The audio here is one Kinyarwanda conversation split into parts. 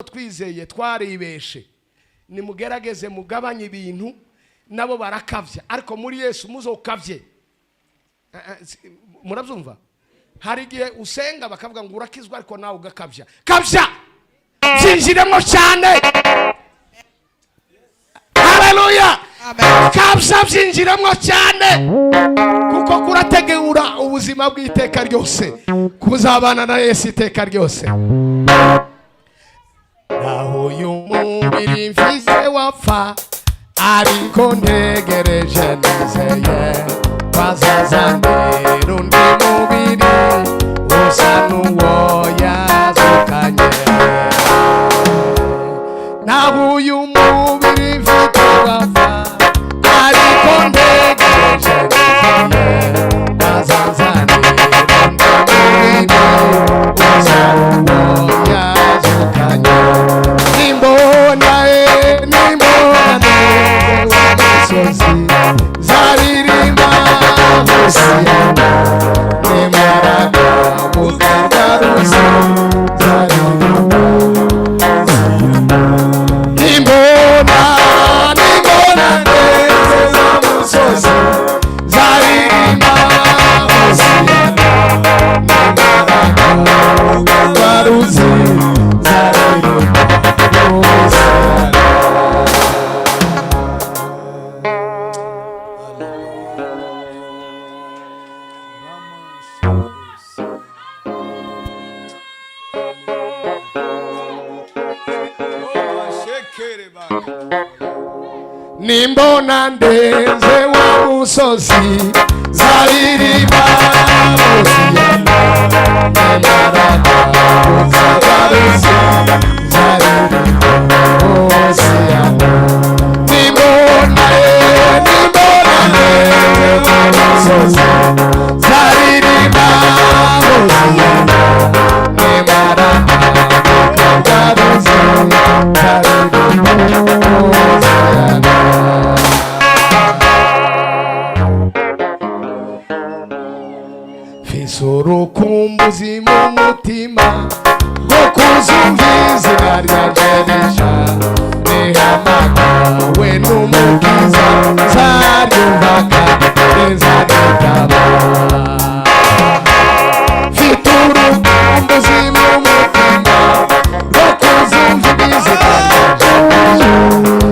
twizeye twaribeshe nimugerageze mugabanye ibintu nabo barakavya ariko muri Yesu muzokavye murabyumva hari gihe usenga bakavuga ngo urakizwa ariko nawe ugakavya kavya byinjiremo cyane haleluya kavya byinjiremo cyane kuko kurategura ubuzima bw'iteka ryose kuzabana na Yesu iteka ryose naho uyu mubiri mfise wapfa ariko ntegereje nizeye bazazanira undi mubiri usa n'uwo yazukanye naho uyu mubiri mfise wapfa ariko ntegereje nizeye bazazanira undi mubiri usa n'uwo yazukanye Zaririma Musiyana Nemaraga Mukagaruzi Zaririma Nimbona Neza Musozi Zaririma Musiyana Nemaraga Mukagaruzi Zaririma Musiyana Nimbona ndeze wa musozi Zaririma Musiyana Nemaraga Mukagaruzi Zaririma Musiyana Nimbona ndeze wa musozi Zaririma Musiyana Nemaraga Mukagaruzi Zaririma Musiyana Urukumbuzi mu mutima rwo kuzumviza izina ryanjye rishya rihamagawe n'umukiza nzaryumvaga neza nitaba mfite urukumbuzi mu mutima rwo kuzumviza izina ryanjye rishya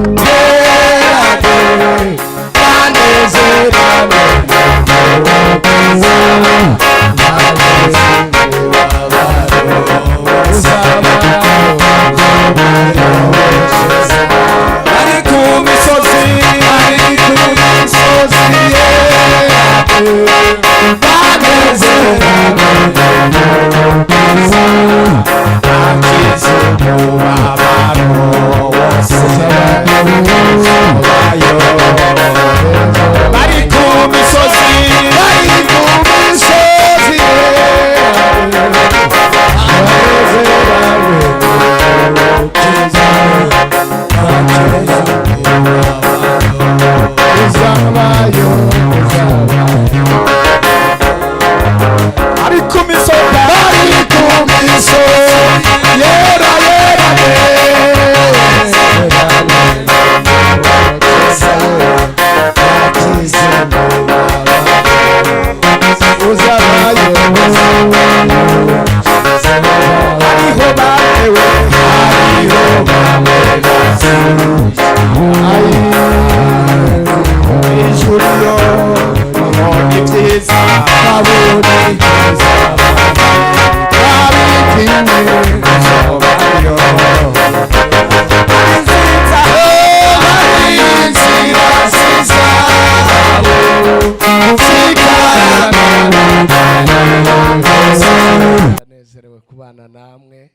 banezerewe kubana namwe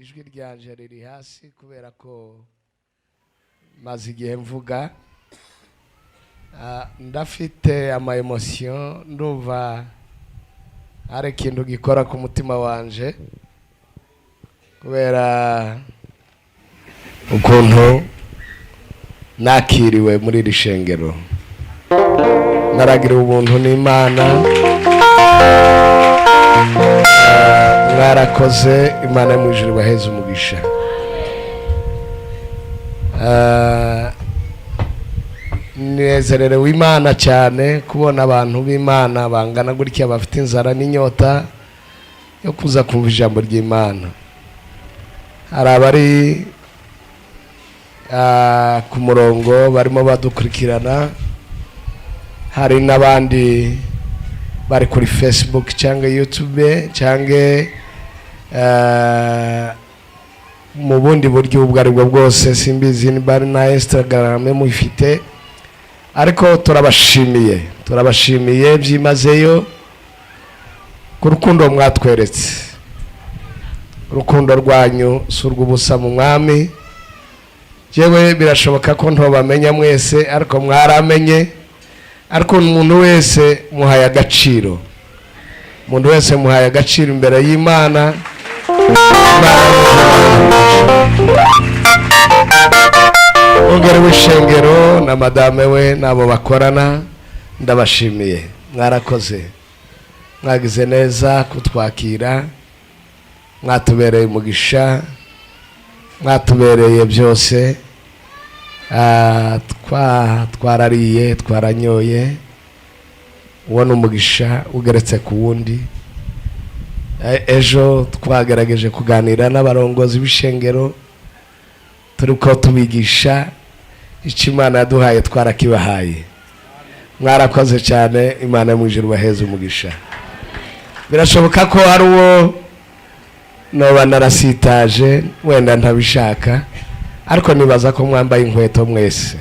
ijwi ryanje riri hasi kubera ko maze igihe mvuga ndafite ama emotion ndumva hari ikintu gikora ku mutima wanje kubera ukuntu nakiriwe muri iri shengero naragira ubuntu n'Imana mwarakoze. Imana mu ijuru baheze umugisha. Nezerewe Imana cyane kubona abantu b'Imana bangana gutya bafite inzara n'inyota yo kuza kumva ijambo ry'Imana. Hari abari ku murongo barimo badukurikirana, hari n'abandi bari kuri Facebook cyangwa YouTube cyangwa mu bundi buryo ubwo ari bwo bwose, simbizi ni bari na Instagram mufite, ariko turabashimiye byimazeyo ku rukundo mwatweretse. Urukundo rwanyu surw'ubusa mu mwami. Jewe birashoboka ko ntobamenya mwese, ariko mwaramenye, ariko umuntu wese muhaye agaciro. Umuntu wese muhaye agaciro imbere y'Imana. Ongera w'ishengero na madame we nabo bakorana, ndabashimiye. Mwarakoze, mwagize neza kutwakira, mwatubereye umugisha, mwatubereye byose. Twarariye, twaranyoye, uwo ni umugisha ugeretse ku wundi. Ejo twagerageje kuganira n'abarongozi b'ishengero, turiko tubigisha icyo Imana yaduhaye, twarakibahaye. Mwarakoze cyane. Imana mu ijuru baheze umugisha. Birashoboka ko hari uwo noba narasitaje, wenda ntabishaka, ariko nibaza ko mwambaye inkweto mwese.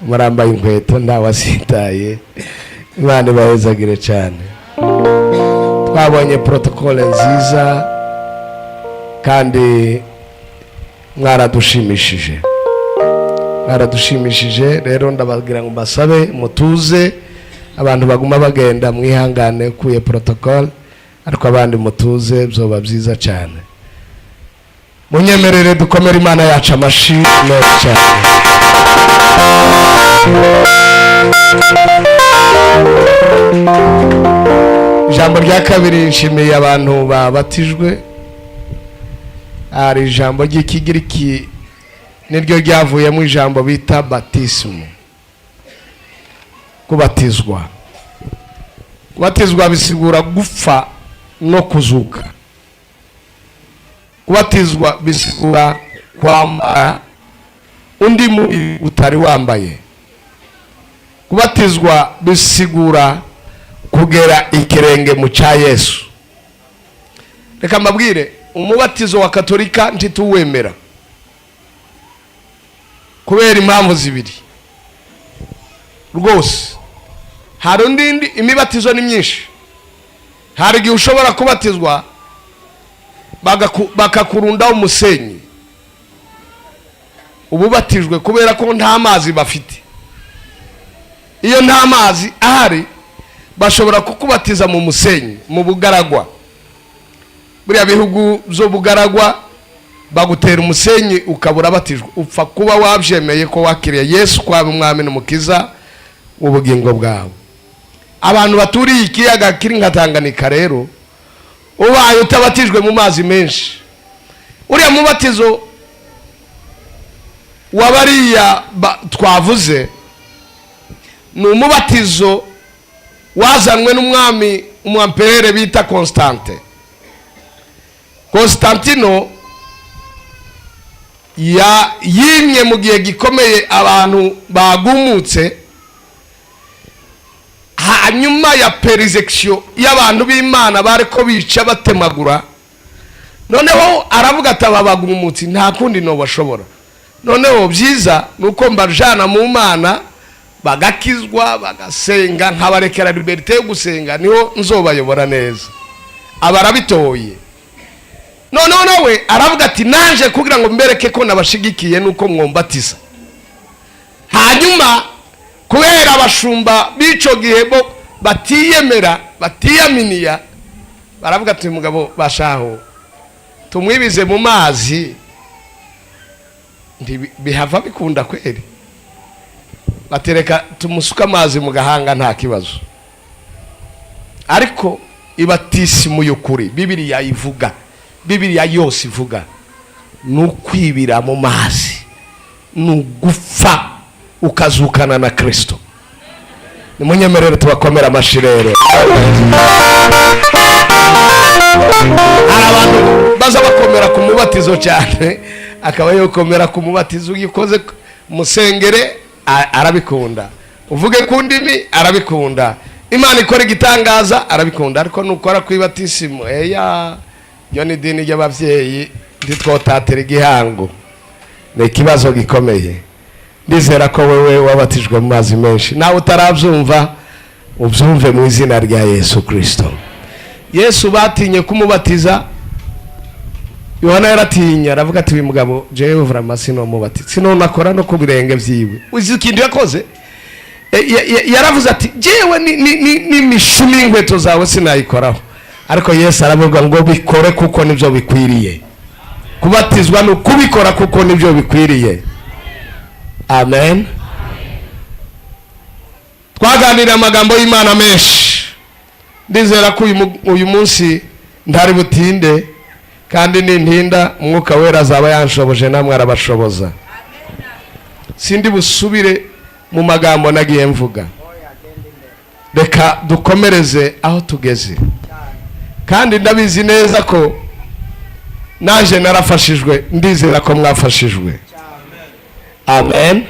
Murambaye inkweto, ntawasitaye. Imana ibahezagire cyane. Twabonye protokole nziza kandi mwaradushimishije. Rero ndababwira ngo mbasabe mutuze. Abantu baguma bagenda, mwihangane kuye protokole, ariko abandi mutuze, byoba byiza cyane. Munyemerere dukomere Imana yacu amashi menshi cyane. Ijambo rya kabiri, nshimiye abantu babatijwe. Hari ijambo ry'Ikigiriki niryo ryavuyemo ijambo bita batismu. Kubatizwa bisigura gupfa no kuzuka. Kubatizwa bisigura kwambara undi mubiri utari wambaye. Kubatizwa bisigura kugera ikirenge mu cya Yesu. Reka mbabwire, umubatizo wa Katolika ntituwemera kubera impamvu zibiri rwose. Hari undi imibatizo ni myinshi. Hari igihe ushobora kubatizwa bakakurundaho umusenyi, ububatijwe kubera ko nta mazi bafite. Iyo nta mazi ahari, bashobora kukubatiza mu musenyi, mu bugaragwa. Buriya bihugu byo bugaragwa bagutera umusenyi ukabura batijwe. Upfa kuba wabyemeye ko wakiriye Yesu kwa umwami n'umukiza w'ubugingo bwawe. Abantu baturiye ikiyaga kiri nka Tanganyika rero, ubaye utabatijwe mu mazi menshi, uriya mubatizo wabariya twavuze ni umubatizo wazanwe n'umwami umwamperere bita Constantino. Yimye mu gihe gikomeye abantu bagumutse, hanyuma ya persecution y'abantu b'Imana bariko bica batemagura. Noneho aravuga ati aba bagumutse nta kundi no bashobora, noneho byiza nuko mbajana mu Mana bagakizwa bagasenga, nkabarekera liberté yo gusenga, niho nzobayobora neza. Abarabitoye. Noneho nawe aravuga ati nanje kugira ngo mbereke ko nabashigikiye nuko mwombatiza. Hanyuma kubera abashumba bico gihe bo batiyemera, batiyaminiya, baravuga ati mugabo bashaho tumwibize mu mazi, bihava bikunda kweri. Batereka tumusuka amazi mu gahanga nta kibazo. Ariko ibatisimu y'ukuri Bibiliya ivuga, Bibiliya yose ivuga, ni ukwibira mu mazi, ni ugupfa ukazukana na Kristo. Nimunyemerere tubakomera amashyi rero. Hari abantu baza bakomera ku mubatizo cyane, akaba yokomera ku mubatizo ugikoze musengere arabikunda, uvuge ku ndimi arabikunda, Imana ikora igitangaza arabikunda, ariko nukora ku ibatisimu yo ni dini y'abavyeyi ntitwotatira igihango, ni ikibazo gikomeye. Ndizera ko wewe wabatijwe mu mazi menshi, nawe utarabyumva ubyumve mu izina rya Yesu Kristo. Yesu batinye kumubatiza, Yohana yaratinya, aravuga ati uyu mugabo jewe uvura masino mubatiza, sinone akora no ku birenge vyiwe. Uzi ikintu yakoze? Yaravuze ati jewe ni mishumi inkweto zawe sinayikoraho, ariko Yesu aravuga ngo bikore kuko nibyo bikwiriye. Kubatizwa no kubikora kuko nibyo bikwiriye. Amen. Twaganira amagambo y'Imana menshi, ndizera ko uyu munsi ntari butinde, kandi nintinda Umwuka Wera azaba yanshoboje namwe arabashoboza. Sindi busubire mu magambo nagiye mvuga, reka dukomereze aho tugeze, kandi ndabizi neza ko naje narafashijwe, ndizera ko mwafashijwe. Amen.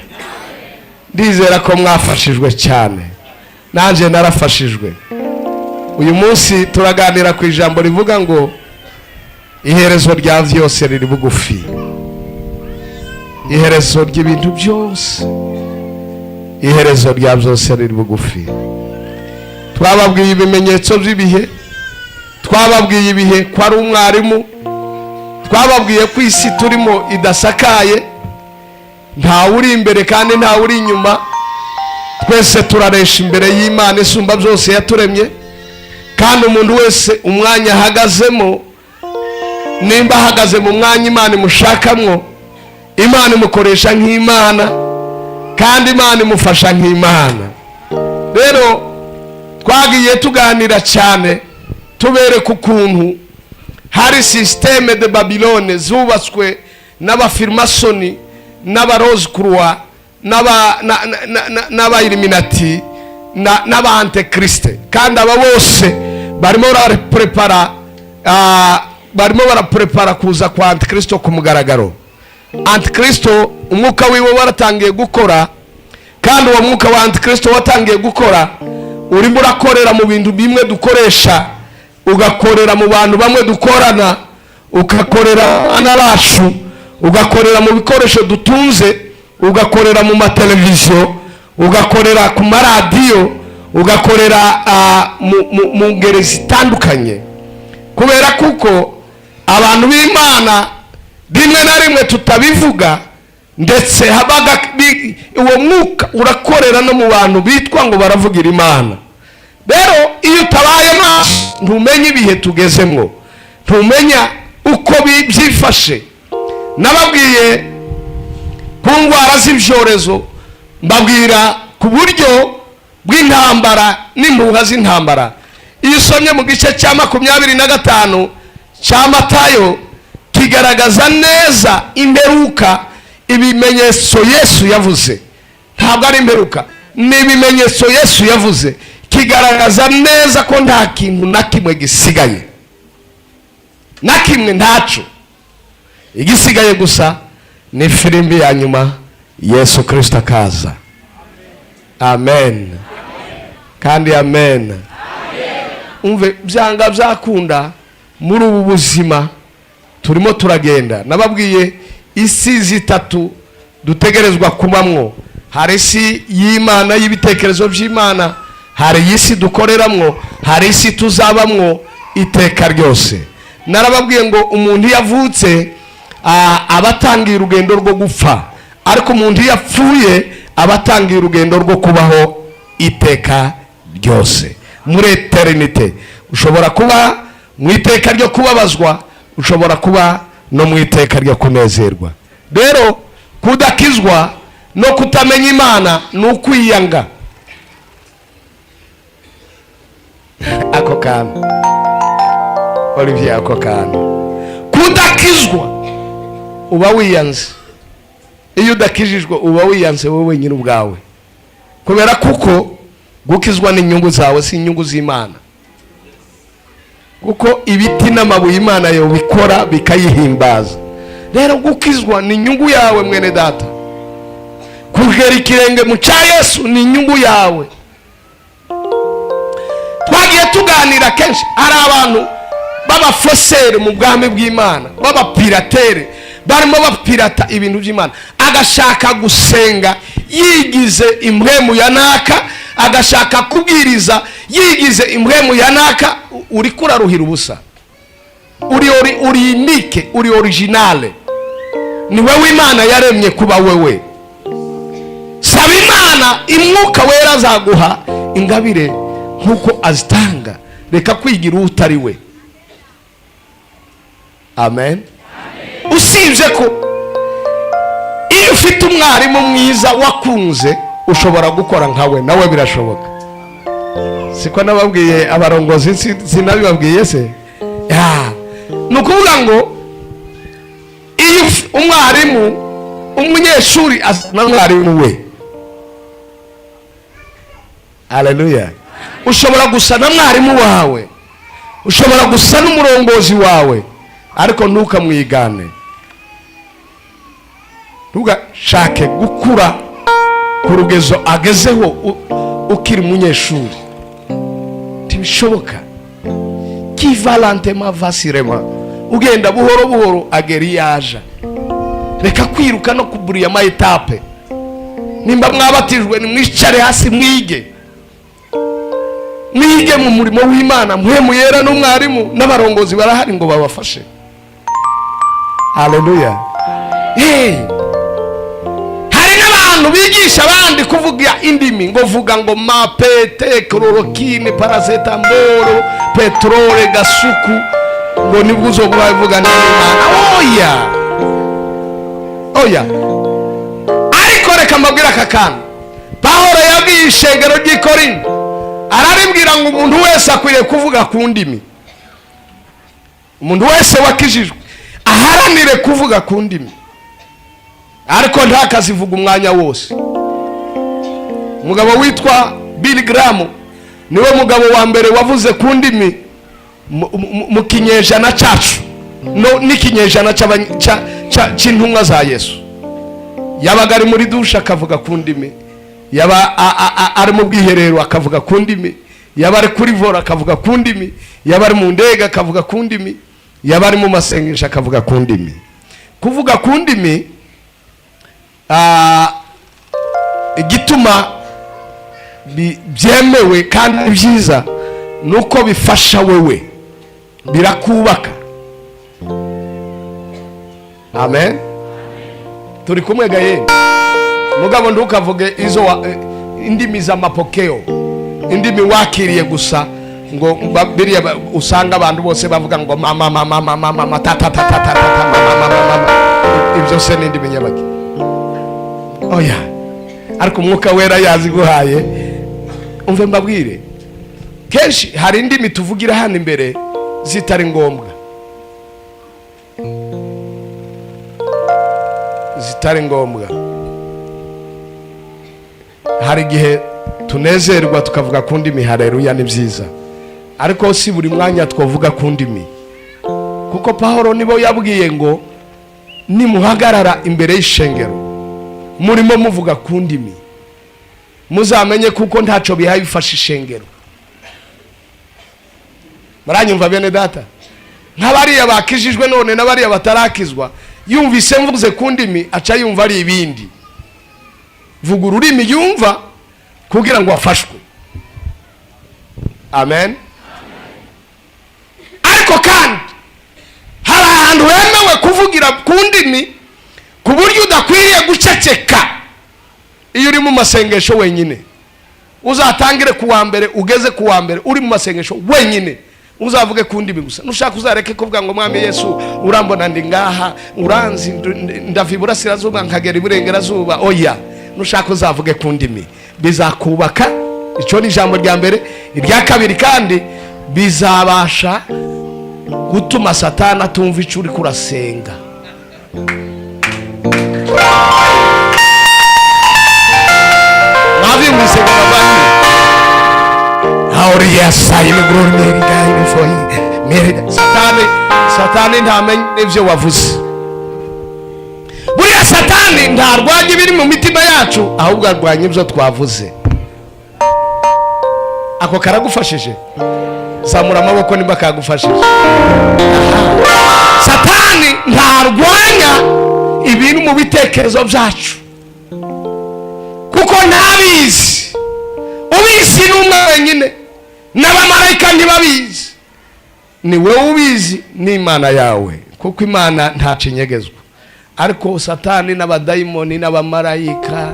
Ndizera ko mwafashijwe cyane, naje narafashijwe. Uyu munsi turaganira ku ijambo rivuga ngo iherezo rya vyose riri bugufi. Iherezo ry'ibintu byose, iherezo rya byose riri bugufi. Twababwiye ibimenyetso by'ibihe, twababwiye ibihe ko ari umwarimu, twababwiye ko isi turimo idasakaye, nta uri imbere kandi nta uri inyuma, twese turaresha imbere y'Imana isumba byose yaturemye, kandi umuntu wese umwanya ahagazemo, nimba ahagaze mu mwanya Imana imushakamwo, Imana imukoresha nk'Imana, kandi Imana imufasha nk'Imana. Rero twagiye tuganira cyane tubereka ukuntu hari systeme de Babylone zubatswe n'abafirmasoni n'abarose croix n'aba Illuminati n'aba Antekriste, kandi aba bose barimo baraprepara kuza kwa Antikristo ku mugaragaro. Antikristo umwuka wiwe waratangiye gukora, kandi uwo mwuka wa Antikristo watangiye gukora urimo urakorera mu bintu bimwe dukoresha, ugakorera mu bantu bamwe dukorana, ugakorera anarashu, ugakorera mu bikoresho dutunze, ugakorera mu mateleviziyo, ugakorera ku maradiyo, ugakorera mu ngeri zitandukanye, kubera kuko abantu b'Imana rimwe na rimwe tutabivuga, ndetse habaga uwo mwuka urakorera no mu bantu bitwa ngo baravugira Imana. Rero iyo utabaye maso ntumenya ibihe tugezemo, ntumenya uko byifashe. Nababwiye ku ndwara z'ibyorezo, mbabwira ku buryo bw'intambara n'impuha z'intambara. Iyo usomye mu gice cya 25 cya Matayo, kigaragaza neza imperuka, ibimenyetso Yesu yavuze. Ntabwo ari imperuka, ni ibimenyetso Yesu yavuze, kigaragaza neza ko nta kintu na kimwe gisigaye, na kimwe ntacu. Igisigaye gusa ni filimbi ya nyuma, Yesu Kristo akaza. Amen. Kandi amen. Umve byanga byakunda muri ubu buzima turimo turagenda. Nababwiye isi zitatu dutegerezwa kubamwo. Hari isi y'Imana y'ibitekerezo by'Imana, hari isi dukoreramwo, hari isi tuzabamwo iteka ryose. Narababwiye ngo umuntu yavutse abatangiye urugendo rwo gupfa, ariko umuntu yapfuye abatangiye urugendo rwo kubaho iteka ryose, muri eternite. Ushobora kuba mu iteka ryo kubabazwa, ushobora kuba no mu iteka ryo kunezerwa. Rero kudakizwa no kutamenya Imana ni ukwiyanga. Ako kana Olivier ako kana kudakizwa uba wiyanze. Iyo udakijijwe uba wiyanze wowe wenyine ubwawe, kubera kuko gukizwa n'inyungu zawe si inyungu z'Imana, kuko ibiti n'amabuye Imana yo bikora bikayihimbaza. Rero gukizwa ni inyungu yawe mwene data, kugera ikirenge mu cya Yesu ni inyungu yawe. Twagiye tuganira kenshi, hari abantu b'abafosere mu bwami bw'Imana, b'abapiratere barimo bapirata ibintu by'Imana, agashaka gusenga yigize impwemu ya naka, agashaka kubwiriza yigize impwemu ya naka. Uri kuraruhira ubusa. Uri unique, uri originale, ni wewe Imana yaremye kuba wewe. Saba Imana, Umwuka Wera azaguha ingabire nkuko azitanga. Reka kwigira utari we. Amen. Usibye ko iyo ufite umwarimu mwiza wakunze ushobora gukora nkawe, nawe birashoboka. Siko nababwiye abarongozi, sinabibabwiye se? Nukuvuga ngo iyo umwarimu, umunyeshuri na mwarimu we, haleluya, ushobora gusa na mwarimu wawe, ushobora gusa n'umurongozi wawe, ariko ntukamwigane. Ntugashake gukura ku rugezo agezeho ukiri umunyeshuri, ntibishoboka. Kivalentema vasirema, ugenda buhoro buhoro ageri yaja. Reka kwiruka no kuburiya ama etape. Nimba mwabatijwe ni mwicare hasi mwige mu murimo w'Imana. Mpwemu Yera n'umwarimu n'abarongozi barahari ngo babafashe. Haleluya. Hari n'abantu bigisha abandi kuvuga indimi, ngo vuga ngo mapete, chloroquine, paracetamol, petrole, gasuku, ngo nibwo uzovuga n'Imana. Oya. Ariko reka mbabwira aka kantu. Pawulo yabwiye ishengero ry'i Korinto, araribwira ngo umuntu wese akwiriye kuvuga ku ndimi. Umuntu wese wakijijwe aharanire kuvuga ku ndimi, ariko ntakazivuga umwanya wose. Umugabo witwa Billy Graham niwe mugabo wa mbere wavuze ku ndimi mu kinyejana cyacu, no n'ikinyejana cy'intumwa za Yesu. Yabaga ari muri dusha akavuga ku ndimi, yaba ari mu bwiherero akavuga ku ndimi, yaba ari kuri vora akavuga ku ndimi, yaba ari mu ndege akavuga ku ndimi, yaba ari mu masengesho akavuga ku ndimi. Kuvuga ku ndimi igituma byemewe kandi byiza nuko bifasha wewe, birakubaka. Amen. Turi kumwe gaye. Mugabo ndukavuge izo indimi za mapokeo, indimi wakiriye gusa, ngo biriya usanga abantu bose bavuga ngo mama tata ibyo se n'indimi nyabaki. Oya, ariko Umwuka Wera yazi guhaye. Umve mbabwire, kenshi hari indimi tuvugira hano imbere zitari ngombwa, zitari ngombwa. Hari igihe tunezerwa tukavuga ku ndimi, haleluya, ni byiza, ariko si buri mwanya twavuga ku ndimi, kuko Pawulo nibo yabwiye ngo nimuhagarara imbere y'ishengero murimo muvuga ku ndimi, muzamenye kuko ntaco bihaye bifasha ishengero. Maranyumva bene data? Nk'abariya bakijijwe none n'abariya batarakizwa, yumvise mvuze ku ndimi aca yumva ari ibindi. Vuga ururimi yumva kugira ngo afashwe. Amen. Ariko kandi hari ahantu hemewe kuvugira ku ndimi ku buryo udakwiriye guceceka. Iyo uri mu masengesho wenyine, uzatangire ku wa mbere ugeze ku wa mbere uri mu masengesho wenyine, uzavuge ku ndimi gusa. Nushaka uzareke kuvuga ngo Mwami Yesu urambona ndi ngaha, uranzi ndavi Burasirazuba nkagera Iburengerazuba. Oya, nushaka uzavuge ku ndimi, bizakubaka. Icyo ni ijambo rya mbere. Irya kabiri kandi bizabasha gutuma Satani atumva icyo uri kurasenga. Mwabyumvise bavandimwe? Satani ntamenye ibyo wavuze. Buriya Satani ntarwanya ibiri mu mitima yacu, ahubwo arwanya ibyo twavuze. Ako karagufashije? Zamura amaboko nimba kagufashije. Satani ntarwanya ibintu mu bitekerezo byacu, kuko ntabizi. Ubizi ni umwe wenyine, n'abamarayika ntibabizi. Ni wowe ubizi n'Imana yawe, kuko Imana ntacinyegezwa. Ariko Satani n'abadayimoni n'abamarayika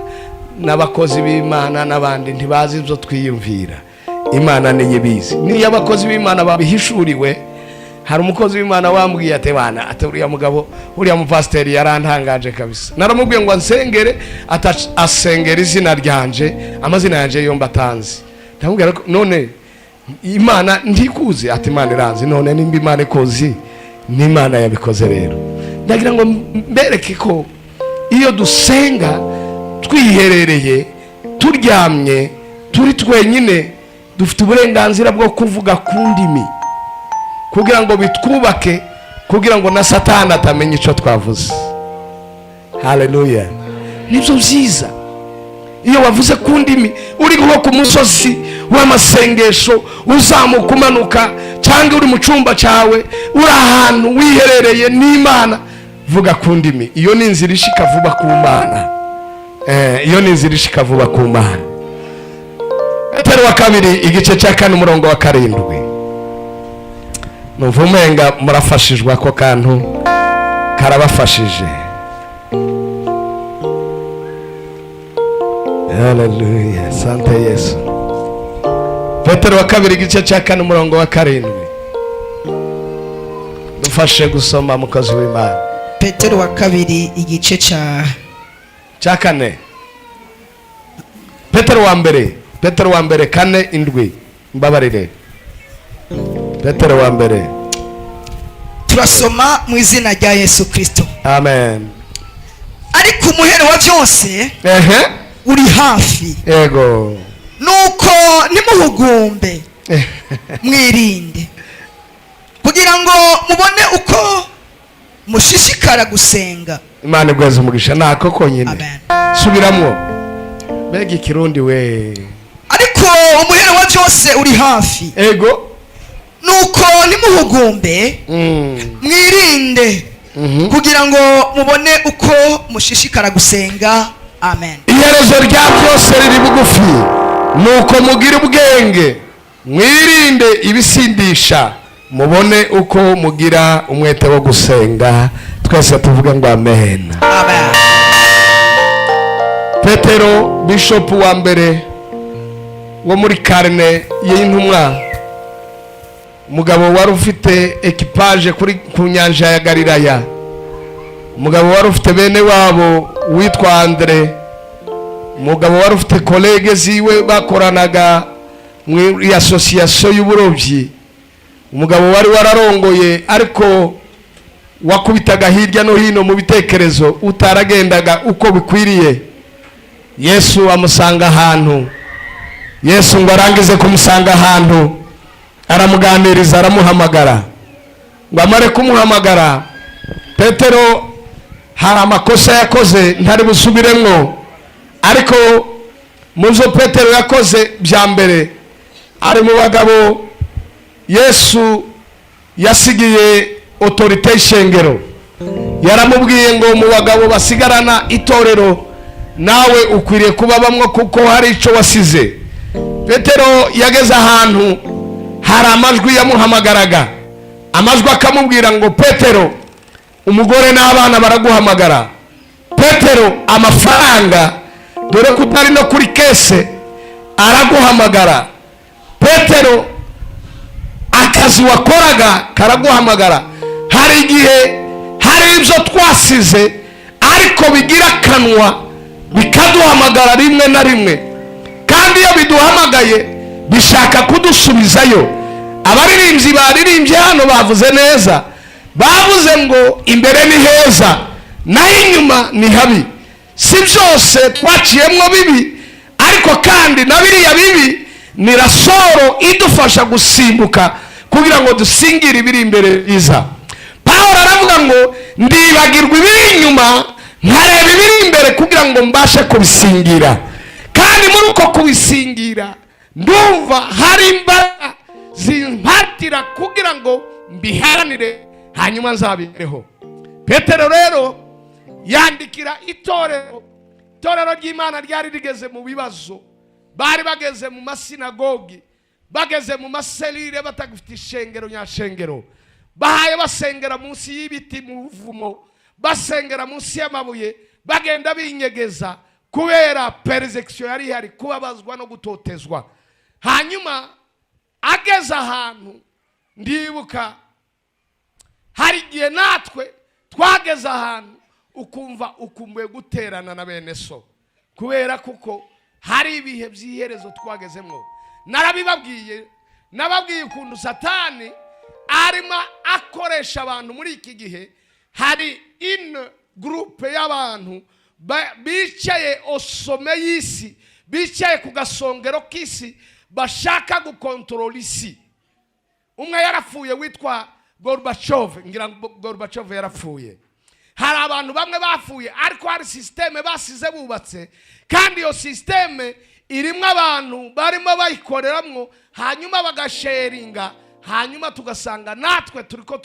n'abakozi b'Imana n'abandi ntibazi ibyo twiyumvira. Imana niyo ibizi. Niyo abakozi b'Imana babihishuriwe. Hari umukozi w'Imana wambwiye ati bana, ati uriya mugabo, uriya mupasiteri yarantangaje kabisa. Naramubwiye ngo ansengere, asengera izina ryanje, amazina yanje yombi atanzi. Ndamubwira ko none Imana ndikuze, ati Imana iranzi. None nimba Imana ikozi, ni Imana yabikoze rero. Ndagira ngo mbereke ko iyo dusenga twiherereye, turyamye, turi twenyine, dufite uburenganzira bwo kuvuga ku ndimi, kugira ngo bitwubake, kugira ngo na Satani atamenye icyo twavuze. Haleluya. Nibyo byiza. Iyo wavuze ku ndimi, uri nko ku musozi w'amasengesho, uzamuka umanuka, cyangwa uri mu cyumba cyawe, uri ahantu wiherereye n'Imana, vuga ku ndimi. Iyo ni inzira ishika vuba ku Mana. Iyo ni inzira ishika vuba ku Mana. Petero wa kabiri igice cya 4 umurongo wa 7. Nuvumenga murafashijwe, ako kantu karabafashije. Haleluya, sante Yesu. Petero wa kabiri igice cya 4 umurongo wa 7. Dufashe gusoma mukozi w'Imana. Petero wa kabiri igice cya 4. Petero wa mbere 4:7. Mbabarire. Petero wa mbere. Turasoma mu izina rya Yesu Kristo. Amen. Ariko umuhero wa byose uri hafi. Ego. Nuko nimuhugumbe, mwirinde, kugira ngo mubone uko mushishikara gusenga. Imana igweze umugisha nako konyine. Amen. Subiramwo. Bega ikirundi we. Ariko umuhero wa byose uri hafi. Ego. Nuko nimuhugumbe, mwirinde, kugira ngo mubone uko mushishikara gusenga. Amen. Iherezo rya byose riri bugufi, nuko mugira ubwenge, mwirinde ibisindisha, mubone uko mugira umwete wo gusenga. Twese tuvuga ngo amen. Amen. Petero bishop wa mbere wo muri karne y'intumwa, umugabo wari ufite ekipaje ku nyanja ya Galilaya, umugabo wari ufite bene wabo witwa Andre, umugabo wari ufite kolege ziwe bakoranaga mu association y'uburobyi, umugabo wari wararongoye ariko wakubitaga hirya no hino mu bitekerezo, utaragendaga uko bikwiriye. Yesu amusanga ahantu. Yesu ngo arangize kumusanga ahantu, aramuganiriza, aramuhamagara. Ngo amare kumuhamagara, Petero hari amakosa yakoze ntari busubiremwo, ariko muzo Petero yakoze bya mbere, ari mu bagabo Yesu yasigiye autorité y'ishengero. Yaramubwiye ngo mu bagabo basigarana itorero, nawe ukwiriye kuba bamwe, kuko hari icyo wasize. Petero yageze ahantu hari amajwi yamuhamagaraga, amajwi akamubwira ngo Petero, umugore n'abana baraguhamagara. Petero, amafaranga, dore ko utari no kuri kese, araguhamagara. Petero, akazi wakoraga karaguhamagara. Hari igihe hari ibyo twasize ariko bigira kanwa bikaduhamagara rimwe na rimwe, kandi iyo biduhamagaye bishaka kudusubizayo, abaririmbyi baririmbye hano bavuze neza, bavuze ngo imbere ni heza naho inyuma ni habi. Si byose twaciyemo bibi, ariko kandi na biriya bibi ni rasoro idufasha gusimbuka kugira ngo dusingire ibiri imbere byiza. Pawulo aravuga ngo ndibagirwa ibiri inyuma nkareba ibiri imbere kugira ngo mbashe kubisingira. Kandi muri uko kubisingira ndumva hari imbaraga zimpatira kugira ngo mbiharanire hanyuma nzabigereho. Petero rero yandikira itorero ry'Imana ryari rigeze mu bibazo, bari bageze mu masinagogi, bageze mu maselire batagifite ishengero nyashengero, bahaye basengera munsi y'ibiti mu buvumo, basengera munsi y'amabuye, bagenda binyegeza kubera persecution yari ihari, kubabazwa no gutotezwa. Hanyuma ageze ahantu, ndibuka hari igihe natwe twageze ahantu ukumva ukumbuye guterana na bene so, kubera kuko hari ibihe by'iherezo twagezemo. Nababwiye ukuntu Satani arimo akoresha abantu muri iki gihe. Hari une groupe y'abantu bicaye osome y'isi, bicaye ku gasongero k'isi, bashaka gukontorora isi. Umwe yarapfuye witwa Gorbachev, ngira Gorbachev yarapfuye. Hari abantu bamwe bapfuye, ariko hari systeme basize bubatse, kandi iyo systeme irimo abantu barimo bayikoreramwo, hanyuma bagasharinga, hanyuma tugasanga natwe turiko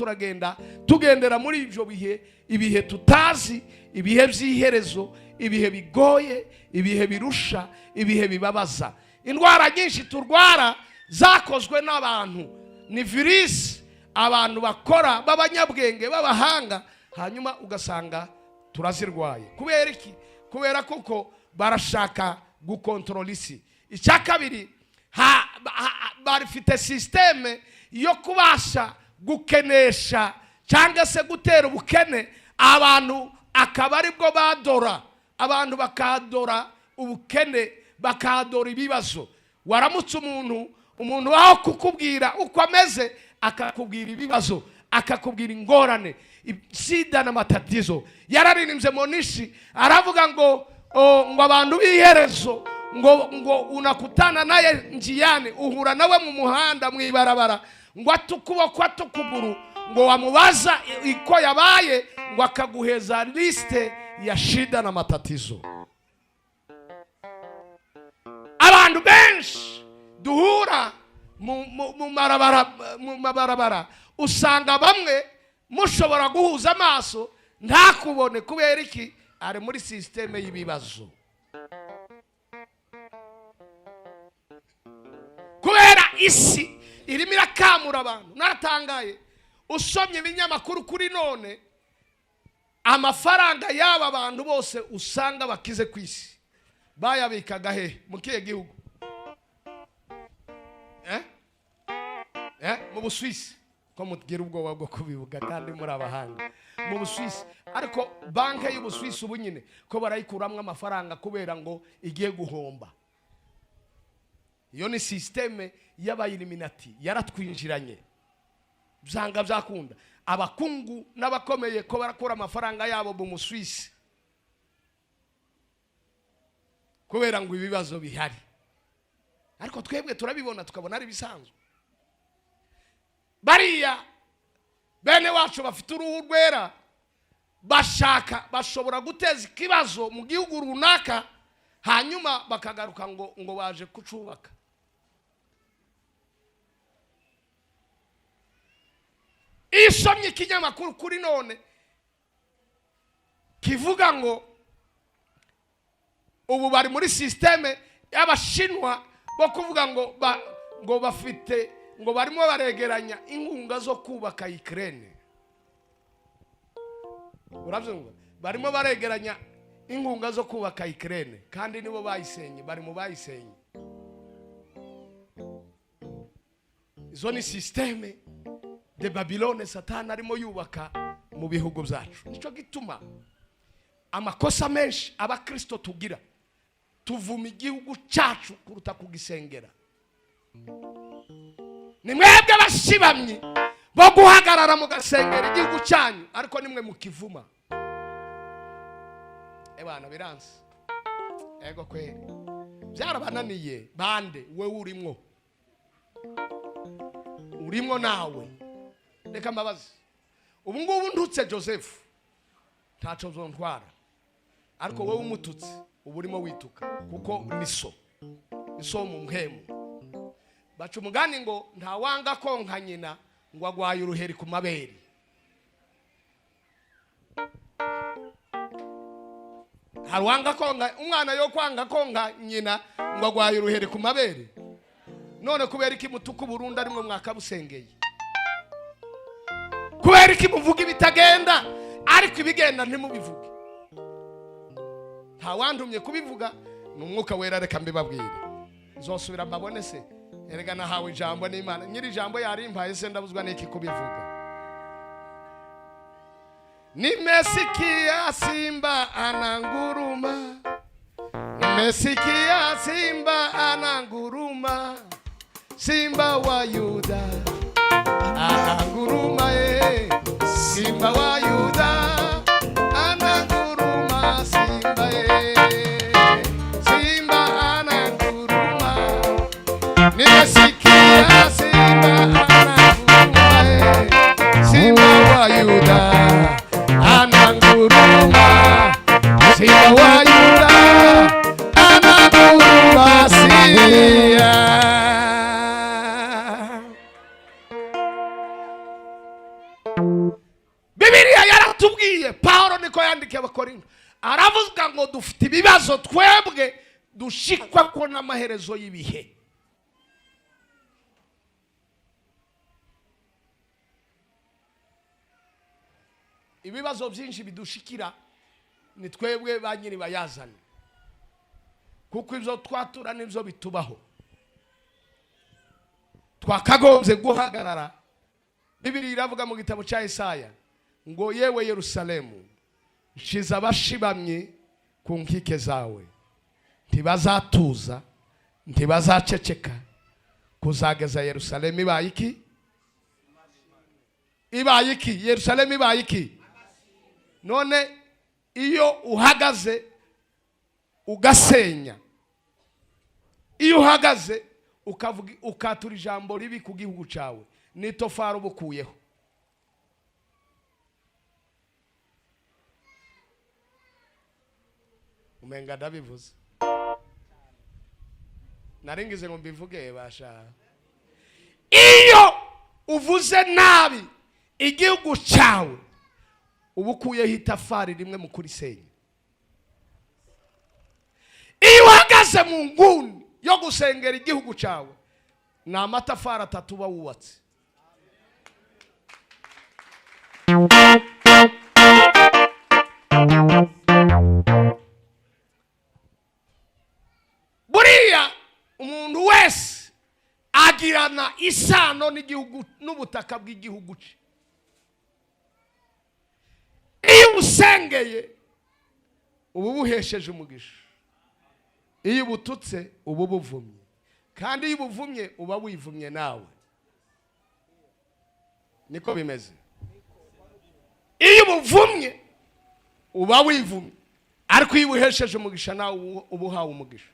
tugendera muri ibyo bihe, ibihe tutazi, ibihe by'iherezo, ibihe bigoye, ibihe birusha, ibihe bibabaza. Indwara nyinshi turwara zakozwe n'abantu, ni virus abantu bakora b'abanyabwenge b'abahanga, hanyuma ugasanga turazirwaye. Kubera iki? Kubera kuko barashaka gukontorora isi. Icya kabiri, barifite systeme yo kubasha gukenesha cyangwa se gutera ubukene abantu, akaba aribwo badora abantu, bakadora ubukene, bakadora ibibazo. Waramutse umuntu waho kukubwira uko ameze, akakubwira ibibazo, akakubwira ingorane, shida na matatizo. Yararirimbye Monishi aravuga ngo abantu b'iherezo, ngo unakutana naye njiani, uhura nawe mu muhanda mu ibarabara, ngo atukuboko atukuguru, ngo wamubaza iko yabaye, ngo akaguheza liste ya shida na matatizo. Abantu benshi duhura mu mabarabara, usanga bamwe mushobora guhuza amaso ntakubone. Kubera iki? Ari muri systeme y'ibibazo. Kubera isi irimo irakamura abantu. Naratangaye usomye ibinyamakuru kuri none, amafaranga y'aba bantu bose usanga bakize ku isi bayabikaga he? Mu kihe gihugu? Mu Busuwisi. Ko mutgira ubwoba bwo kubivuga kandi muri abahanga. Mu Busuwisi, ariko banke y'Ubusuwisi ubu nyine ko barayikuramwe amafaranga kubera ngo igiye guhomba. Iyo ni systeme y'abayiliminati yaratwinjiranye. Byanga byakunda abakungu n'abakomeye ko barakora amafaranga yabo mu Busuwisi kubera ngo ibibazo bihari, ariko twebwe turabibona tukabona ari bisanzwe. Bariya bene wacu bafite uruhu rwera bashobora guteza ikibazo mu gihugu runaka, hanyuma bakagaruka ngo baje kucubaka. Isomye ikinyamakuru kuri none kivuga ngo ubu bari muri systeme y'Abashinwa bo kuvuga ngo bafite, ngo barimo baregeranya inkunga zo kubaka Ukraine. Urabyumva? Barimo baregeranya inkunga zo kubaka Ukraine, kandi nibo bayisenye, bari mu bayisenye. Izo ni systeme de Babylone Satani arimo yubaka mu bihugu byacu. Nico gituma amakosa menshi abakristo tugira, tuvuma igihugu cyacu kuruta kugisengera. ni mwebwe abashibamyi bo guhagarara mu gasengero igihugu cyanyu, ariko nimwe mukivuma. Ebana biranze, ego kweli byarabananiye. Bande wewe urimwo nawe. Reka mbabazi, ubu ngubu ntutse Joseph ntaco zontwara, ariko wowe umututse ubu urimo wituka, kuko niso mu mpemu. Baca umugani ngo ntawanga konka nyina ngo agwaye uruheri ku mabere. Harwanga konka umwana yo kwanga konka nyina ngo agwaye uruheri ku mabere. None kubera iki mutuku Burundi arimwe mwakabusengeye? Kubera iki muvuga ibitagenda ariko ibigenda ntimubivuge? Nta wandumye kubivuga, n'umwuka wera. Reka mbibabwire, nzosubira mbabone se. Erega nahawe ijambo n'Imana, nyiri ijambo yarimpaye se ndabuzwa n'iki kubivuga? Nimesikia simba ananguruma, nimesikia simba ananguruma, simba wa Yuda ananguruma, simba wa Yuda ananguruma, simba simba ananguruma. Nimesikia simba ananguruma, simba wa Yuda ananguruma, simba wa Yuda ananguruma, siya. Bibiliya yaratubwiye, Paulo niko yandikiye Abakorinto, aravuga ngo dufite ibibazo twebwe dushikwa ko n'amaherezo y'ibihe. Ibibazo byinshi bidushikira ni twebwe ba nyiri bayazana, kuko ibyo twatura n'ibyo bitubaho. Twakagombye guhagarara. Bibiliya iravuga mu gitabo cya Yesaya ngo yewe Yerusalemu, nshize abashibamye ku nkike zawe, ntibazatuza ntibazaceceka kuzageza Yerusalemu ibaye iki? Ibaye iki? Yerusalemu ibaye iki? None iyo uhagaze ugasenya, iyo uhagaze ukavuga ukatura ijambo ribi ku gihugu cyawe, n'itofari ubukuyeho. Umenga ndabivuze, naringize ngo mbivuge basha. Iyo uvuze nabi igihugu cyawe, ubukuyeho itafari rimwe mu kurisenya. Iyo uhagaze mu nguni yo gusengera igihugu cyawe, ni amatafari 3 uba wubatse. Buriya umuntu wese agirana isano n'igihugu n'ubutaka bw'igihugu cye. Iyo usengeye ubu buhesheje umugisha, iyo ubututse ubu buvumye, kandi iyo ubuvumye uba wivumye nawe. Niko bimeze. Iyo ubuvumye uba wivumye, ariko iyo ubuhesheje umugisha nawe uba uhawe umugisha.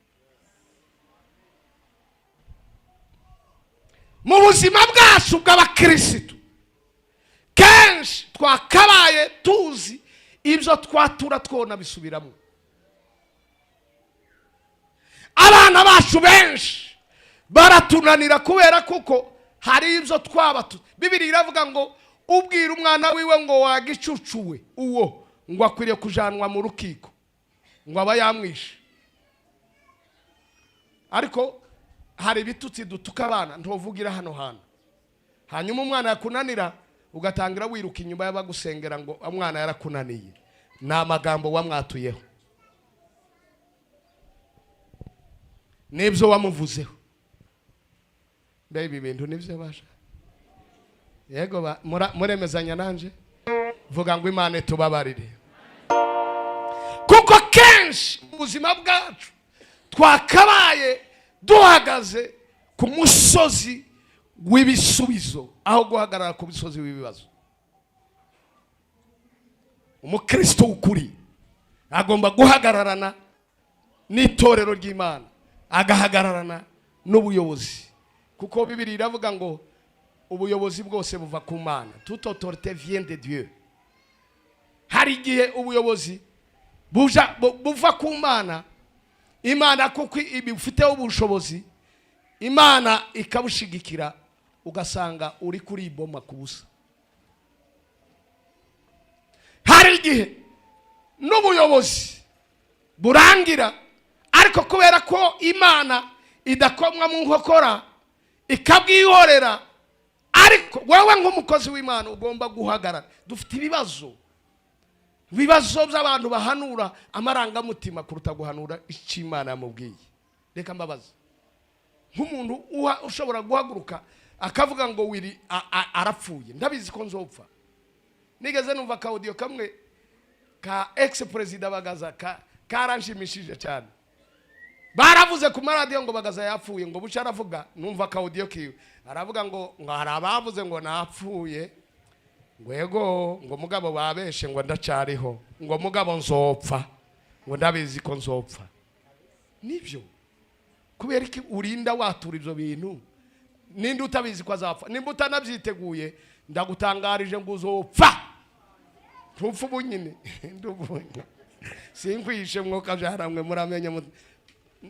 Mu buzima bwacu bw'abakirisitu kenshi twakabaye tuzi ibyo twatura twona bisubiramo. Abana bacu benshi baratunanira kubera kuko hari ibyo twabatu. Bibiliya iravuga ngo ubwira umwana wiwe ngo wagicucuwe uwo ngo akwiriye kujanwa mu rukiko ngo aba yamwishe. Ariko hari bitutsi dutuka abana ntovugira hano hano, hanyuma umwana yakunanira ugatangira wiruka inyuma y'abagusengera ngo umwana yarakunaniye. Ni amagambo wamwatuyeho, nibyo wamuvuzeho. Baby bintu nibyo basha. Yego muremezanya nanje vuga ngo Imana itubabarire, kuko kenshi ubuzima bwacu twakabaye duhagaze ku musozi w'ibisubizo aho guhagarara ku bisozi w'ibibazo. Umukristo w'ukuri agomba guhagararana n'itorero ry'Imana, agahagararana n'ubuyobozi, kuko Bibiliya iravuga ngo ubuyobozi bwose buva ku Mana. Toute autorité vient de Dieu. Hari igihe ubuyobozi buva ku Mana, Imana kuko ibifiteho ubushobozi, Imana ikabushigikira, ugasanga uri kuri iboma kubusa. Hari igihe n'ubuyobozi burangira, ariko kubera ko Imana idakomwa mu nkokora ikabwihorera, ariko wewe nk'umukozi w'Imana ugomba guhagarara. Dufite ibibazo by'abantu bahanura amarangamutima kuruta guhanura icyo Imana yamubwiye. Reka mbabaza, nk'umuntu ushobora guhaguruka akavuga ngo Willy arapfuye, ndabizi ko nzopfa. Nigeze numva ka audio kamwe ka ex-president Bagaza karanshimishije cyane. Baravuze ku maradiyo ngo Bagaza yapfuye, ngo buca aravuga, numva ka audio kiwe aravuga ngo hari abavuze ngo napfuye, ngo yego, ngo mugabo babeshe, ngo ndacariho, ngo mugabo nzopfa, ngo ndabizi ko nzopfa. Nibyo, kubera iki urinda watura ibyo bintu? Ninde utabizi ko azapfa? Nimba utanabyiteguye, ndagutangarije ngo uzopfa. Ntupfa ubunyine ndubunye. Sinkwishe mwuka byaramwe muramenye,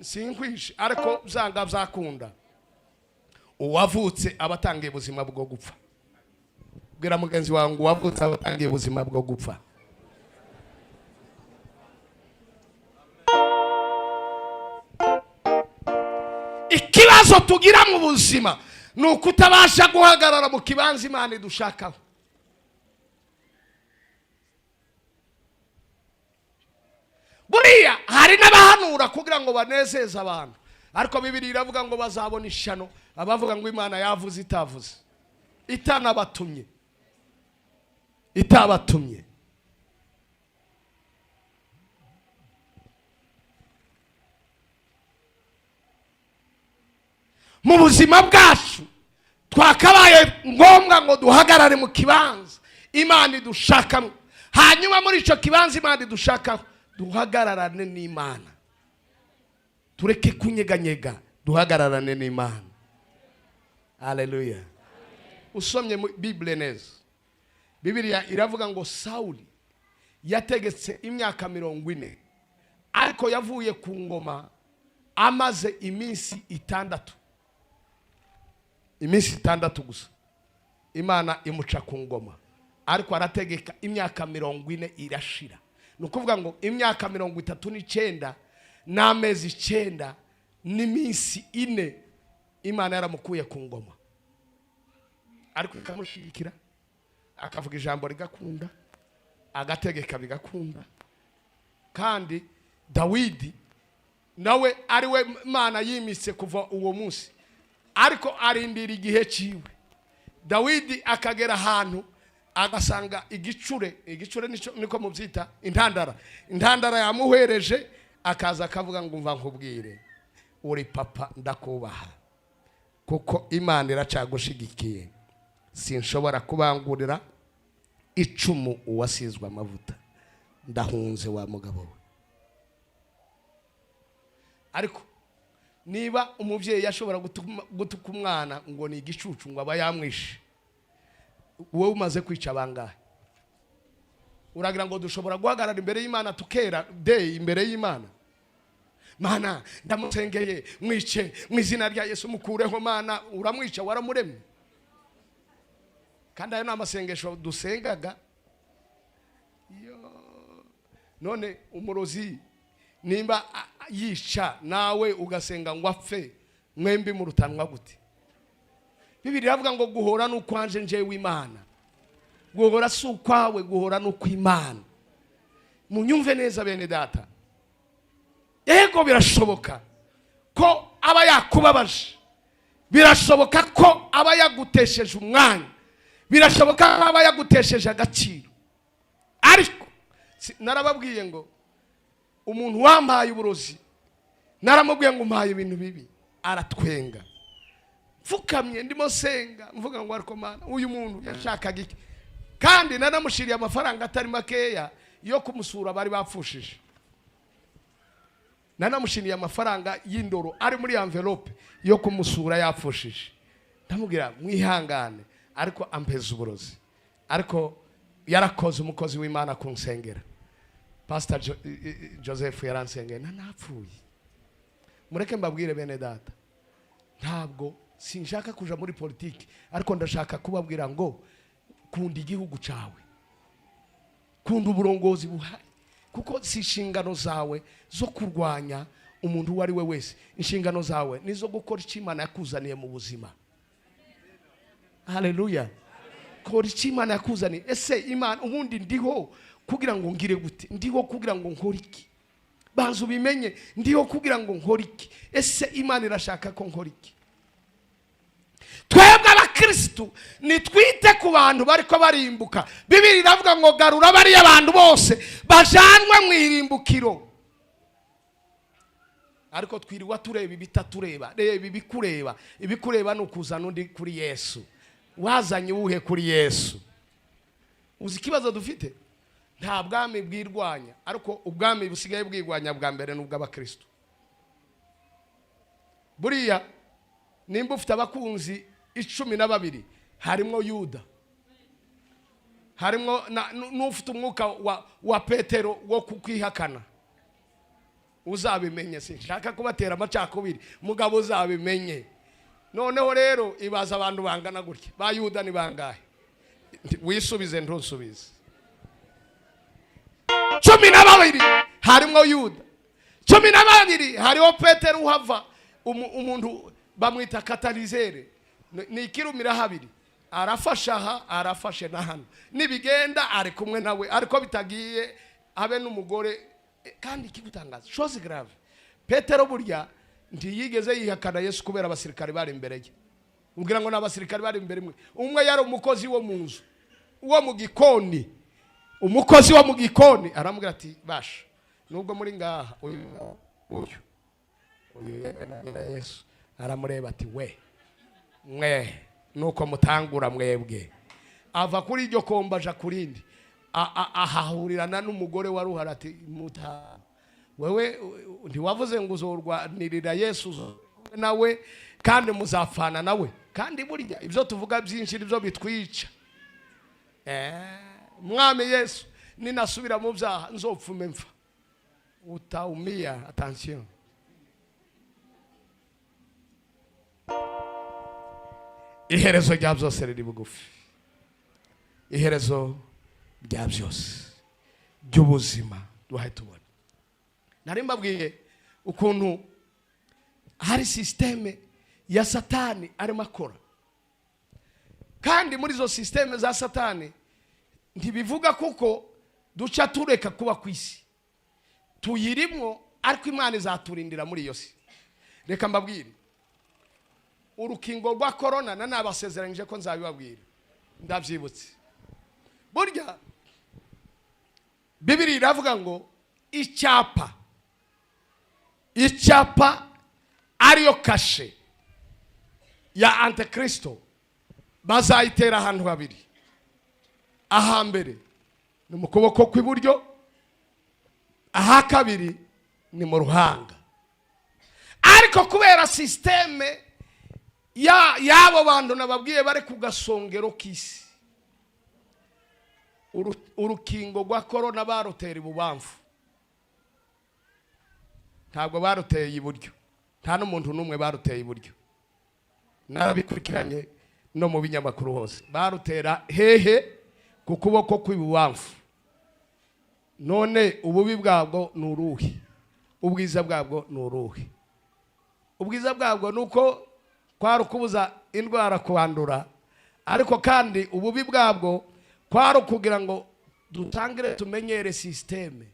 sinkwishe, ariko byanga byakunda. Uwavutse abatangiye ubuzima bwo gupfa. Bwira mugenzi wangu uwavutse abatangiye ubuzima bwo gupfa. Ikibazo tugira mu buzima ni ukutabasha guhagarara mu kibanza Imana idushakaho. Buriya hari n'abahanura kugira ngo banezeze abantu, ariko Bibiliya iravuga ngo bazabona ishano abavuga ngo Imana yavuze itavuze, itanabatumye, itabatumye. Mu buzima bwacu twakabaye ngombwa ngo duhagarare mu kibanza Imana idushakamo, hanyuma muri icyo kibanza Imana idushakaho duhagararane n'Imana. Tureke kunyeganyega, duhagararane n'Imana. Haleluya. Usomye Bible neza, Bibiliya iravuga ngo Sawuli yategetse imyaka 40, ariko yavuye ku ngoma amaze iminsi 6. Iminsi 6 gusa Imana imuca ku ngoma, ariko arategeka imyaka 40 irashira. Nukuvuga ngo imyaka 39 n'amezi 9 n'iminsi 4 Imana yaramukuye ku ngoma, ariko ikamushigikira, akavuga ijambo rigakunda, agategeka bigakunda. Kandi Dawidi nawe ari we Imana yimise kuva uwo munsi, ariko arindira igihe ciwe. Dawidi akagera ahantu agasanga igicure niko mubyita intandara yamuhereje, akaza akavuga ngo umva nkubwire, uri papa ndakubaha, kuko Imana iracagushigikiye, sinshobora kubangurira icumu uwasizwe amavuta, ndahunze wa mugabo we. Ariko niba umubyeyi yashobora gutuka umwana ngo ni igicucu ngo aba yamwishe, wowe umaze kwica bangahe? Uragira ngo dushobora guhagarara imbere y'Imana tukera day imbere y'Imana? Mana ndamusengeye, mwice mu izina rya Yesu, mukureho. Mana uramwica, waramuremye. Kandi ayo n'amasengesho dusengaga. None umurozi nimba yica nawe ugasenga ngo apfe, mwembi mu rutanwa gute? Bibiliya iravuga ngo guhora n'ukwanje njewe Imana. Guhora si ukwawe, guhora n'ukw'Imana. Munyumve neza bene data, yego birashoboka ko aba yakubabaje, birashoboka ko aba yagutesheje umwanya, birashoboka ko aba yagutesheje agaciro, ariko narababwiye ngo umuntu wampaye uburozi, naramubwiye ngo umpaye ibintu bibi, aratwenga. fukamye ndimo senga mvuga ngo ariko Mana uyu muntu yashakaga iki, kandi nanamushiriye amafaranga atari makeya yo kumusura bari bapfushije. Nanamushiriye amafaranga y'indoro ari muri envelope yo kumusura yapfushije. Ndamubwira mwihangane, ariko ampeza uburozi, ariko yarakoze umukozi w'Imana kunsengera. Pastor Joseph yaransengeye nanapfuye. Mureke mbabwire bene data, ntabwo sinshaka kuja muri politiki, ariko ndashaka kubabwira ngo kunda igihugu cawe, kunda uburongozi buhari, kuko si inshingano zawe zo kurwanya umuntu uwo ari we wese. Inshingano zawe nizo gukora icyo Imana yakuzaniye mu buzima. Haleluya. Kora icyo Imana yakuzaniye. Ese Imana ubundi ndiho kugira ngo ngire gute? Ndiho kugira ngo nkore iki? Banzu bimenye, ndiho kugira ngo nkore iki? Ese Imana irashaka ko nkore iki? Twebwe abakristo nitwite ku bantu bariko barimbuka. Bibiri iravuga ngo garura bari abantu bose bajanwe mu irimbukiro. Ariko twiriwa tureba ibitatureba, reba ibikureba. Ibikureba n'ukuzana undi kuri Yesu. Wazanye uwuhe kuri Yesu? Uzi ikibazo dufite? Nta bwami bwirwanya, ariko ubwami busigaye bwirwanya bwa mbere n'ubw'abakristo. Buriya nimba ufite abakunzi 12, harimo Yuda, harimo n'ufite umwuka wa Petero wo kukwihakana. Uzabimenye, sinshaka kubatera amacakubiri, mugabo uzabimenye. Noneho rero ibaza abantu bangana gutya, ba Yuda ni bangahe? Wisubize ntusubize. 12 harimo Yuda, 12 hariho Petero uhava, umuntu bamwita katalizere, ni ikirumira habiri, arafasha aha arafashe na hano, nibigenda ari kumwe nawe, ariko bitagiye habe n'umugore. Kandi ikigutangaza chose grave, Petero burya ntiyigeze yihakana Yesu kubera abasirikare bari imbere ye. Ubwira ngo n'abasirikare bari imbere mwe, umwe yari umukozi wo mu nzu, uwo mu gikoni, umukozi wo mu gikoni aramubwira ati basha, nubwo muri ngaha uyu Yesu aramureba ati mwe nuko mutangura mwebwe. Ava kuri iryo komba aja kurindi, ahahurirana n'umugore wa ruhara ati wewe ntiwavuze ngo uzorwanirira Yesu nawe kandi muzapfana nawe? Kandi burya ibyo tuvuga byinshi nibyo bitwica. Mwami Yesu ninasubira mu byaha nzopfume mfa. Utaumia. Attention. Iherezo rya byose riri bugufi. Iherezo rya byose by'ubuzima duhaye tubona. Nari mbabwiye ukuntu hari systeme ya Satani arimo akora, kandi muri zo systeme za Satani ntibivuga kuko duca tureka kuba kwisi, tuyirimo, ariko Imana izaturindira muri iyo si. Reka mbabwire urukingo rwa corona nanabasezeranyije ko nzabibabwira, ndabyibutse. Burya Bibiri iravuga ngo icyapa ariyo kashe ya Antikristo bazayitera ahantu habiri. Ahambere ni mu kuboko kw'iburyo, aha kabiri ni mu ruhanga. Ariko kubera systeme yabo bantu nababwiye bari ku gasongero k'isi, urukingo rwa corona barutera ibubamfu, ntabwo baruteye iburyo. Nta n'umuntu n'umwe baruteye iburyo, narabikurikiranye no mu binyamakuru hose. Barutera hehe? Ku kuboko kw'ibubamfu. None ububi bwabwo ni uruhe? Ubwiza bwabwo ni uruhe? Ubwiza bwabwo nuko kwari kubuza indwara kwandura, ariko kandi ububi bwabwo kwari kugira ngo dutangire tumenyere systeme,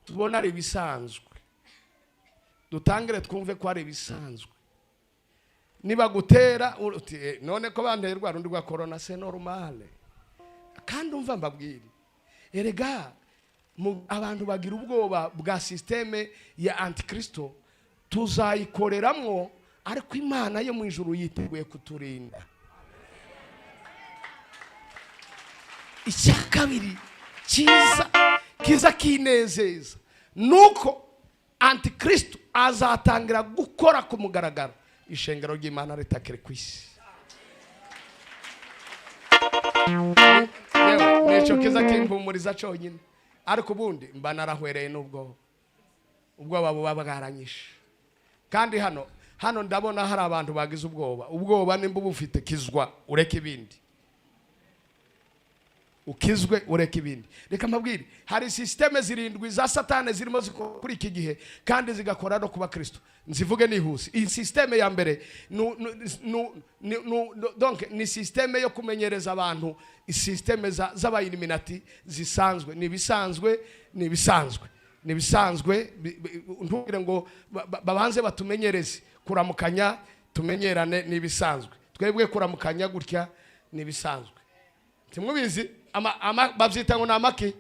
tubona ari bisanzwe, dutangire twumve ko ari bisanzwe. Niba gutera none ko banterwa rundi rwa corona c'est normal. Kandi umva mbabwire, erega abantu bagira ubwoba bwa systeme ya Antikristo, tuzayikoreramwo ariko Imana yo mu ijuru yiteguye kuturinda. Icya kabiri kiza kinezeza nuko antikristo azatangira gukora ku mugaragaro ishengero ry'Imana ritakiri ku isi. Yewe nicyo kiza kimpumuriza cyonyine, ariko ubundi mba narahwereye ubwoba buba bwaranyishe. Kandi hano ndabona hari abantu bagize ubwoba nimba bufite kizwa ureke ibindi, ukizwe ureke ibindi. Reka mbabwire, hari systeme zirindwi za Satani zirimo kuri iki gihe kandi zigakora no kuba Kristo. Nzivuge nihuse. Iyi systeme ya mbere donc ni systeme yo kumenyereza abantu, systeme z'abayiliminati zisanzwe. Ni bisanzwe ntugire ngo babanze batumenyereze kuramukanya tumenyerane. Ni bisanzwe twebwe kuramukanya gutya, ni bisanzwe. Timubizi babyita ngo namaki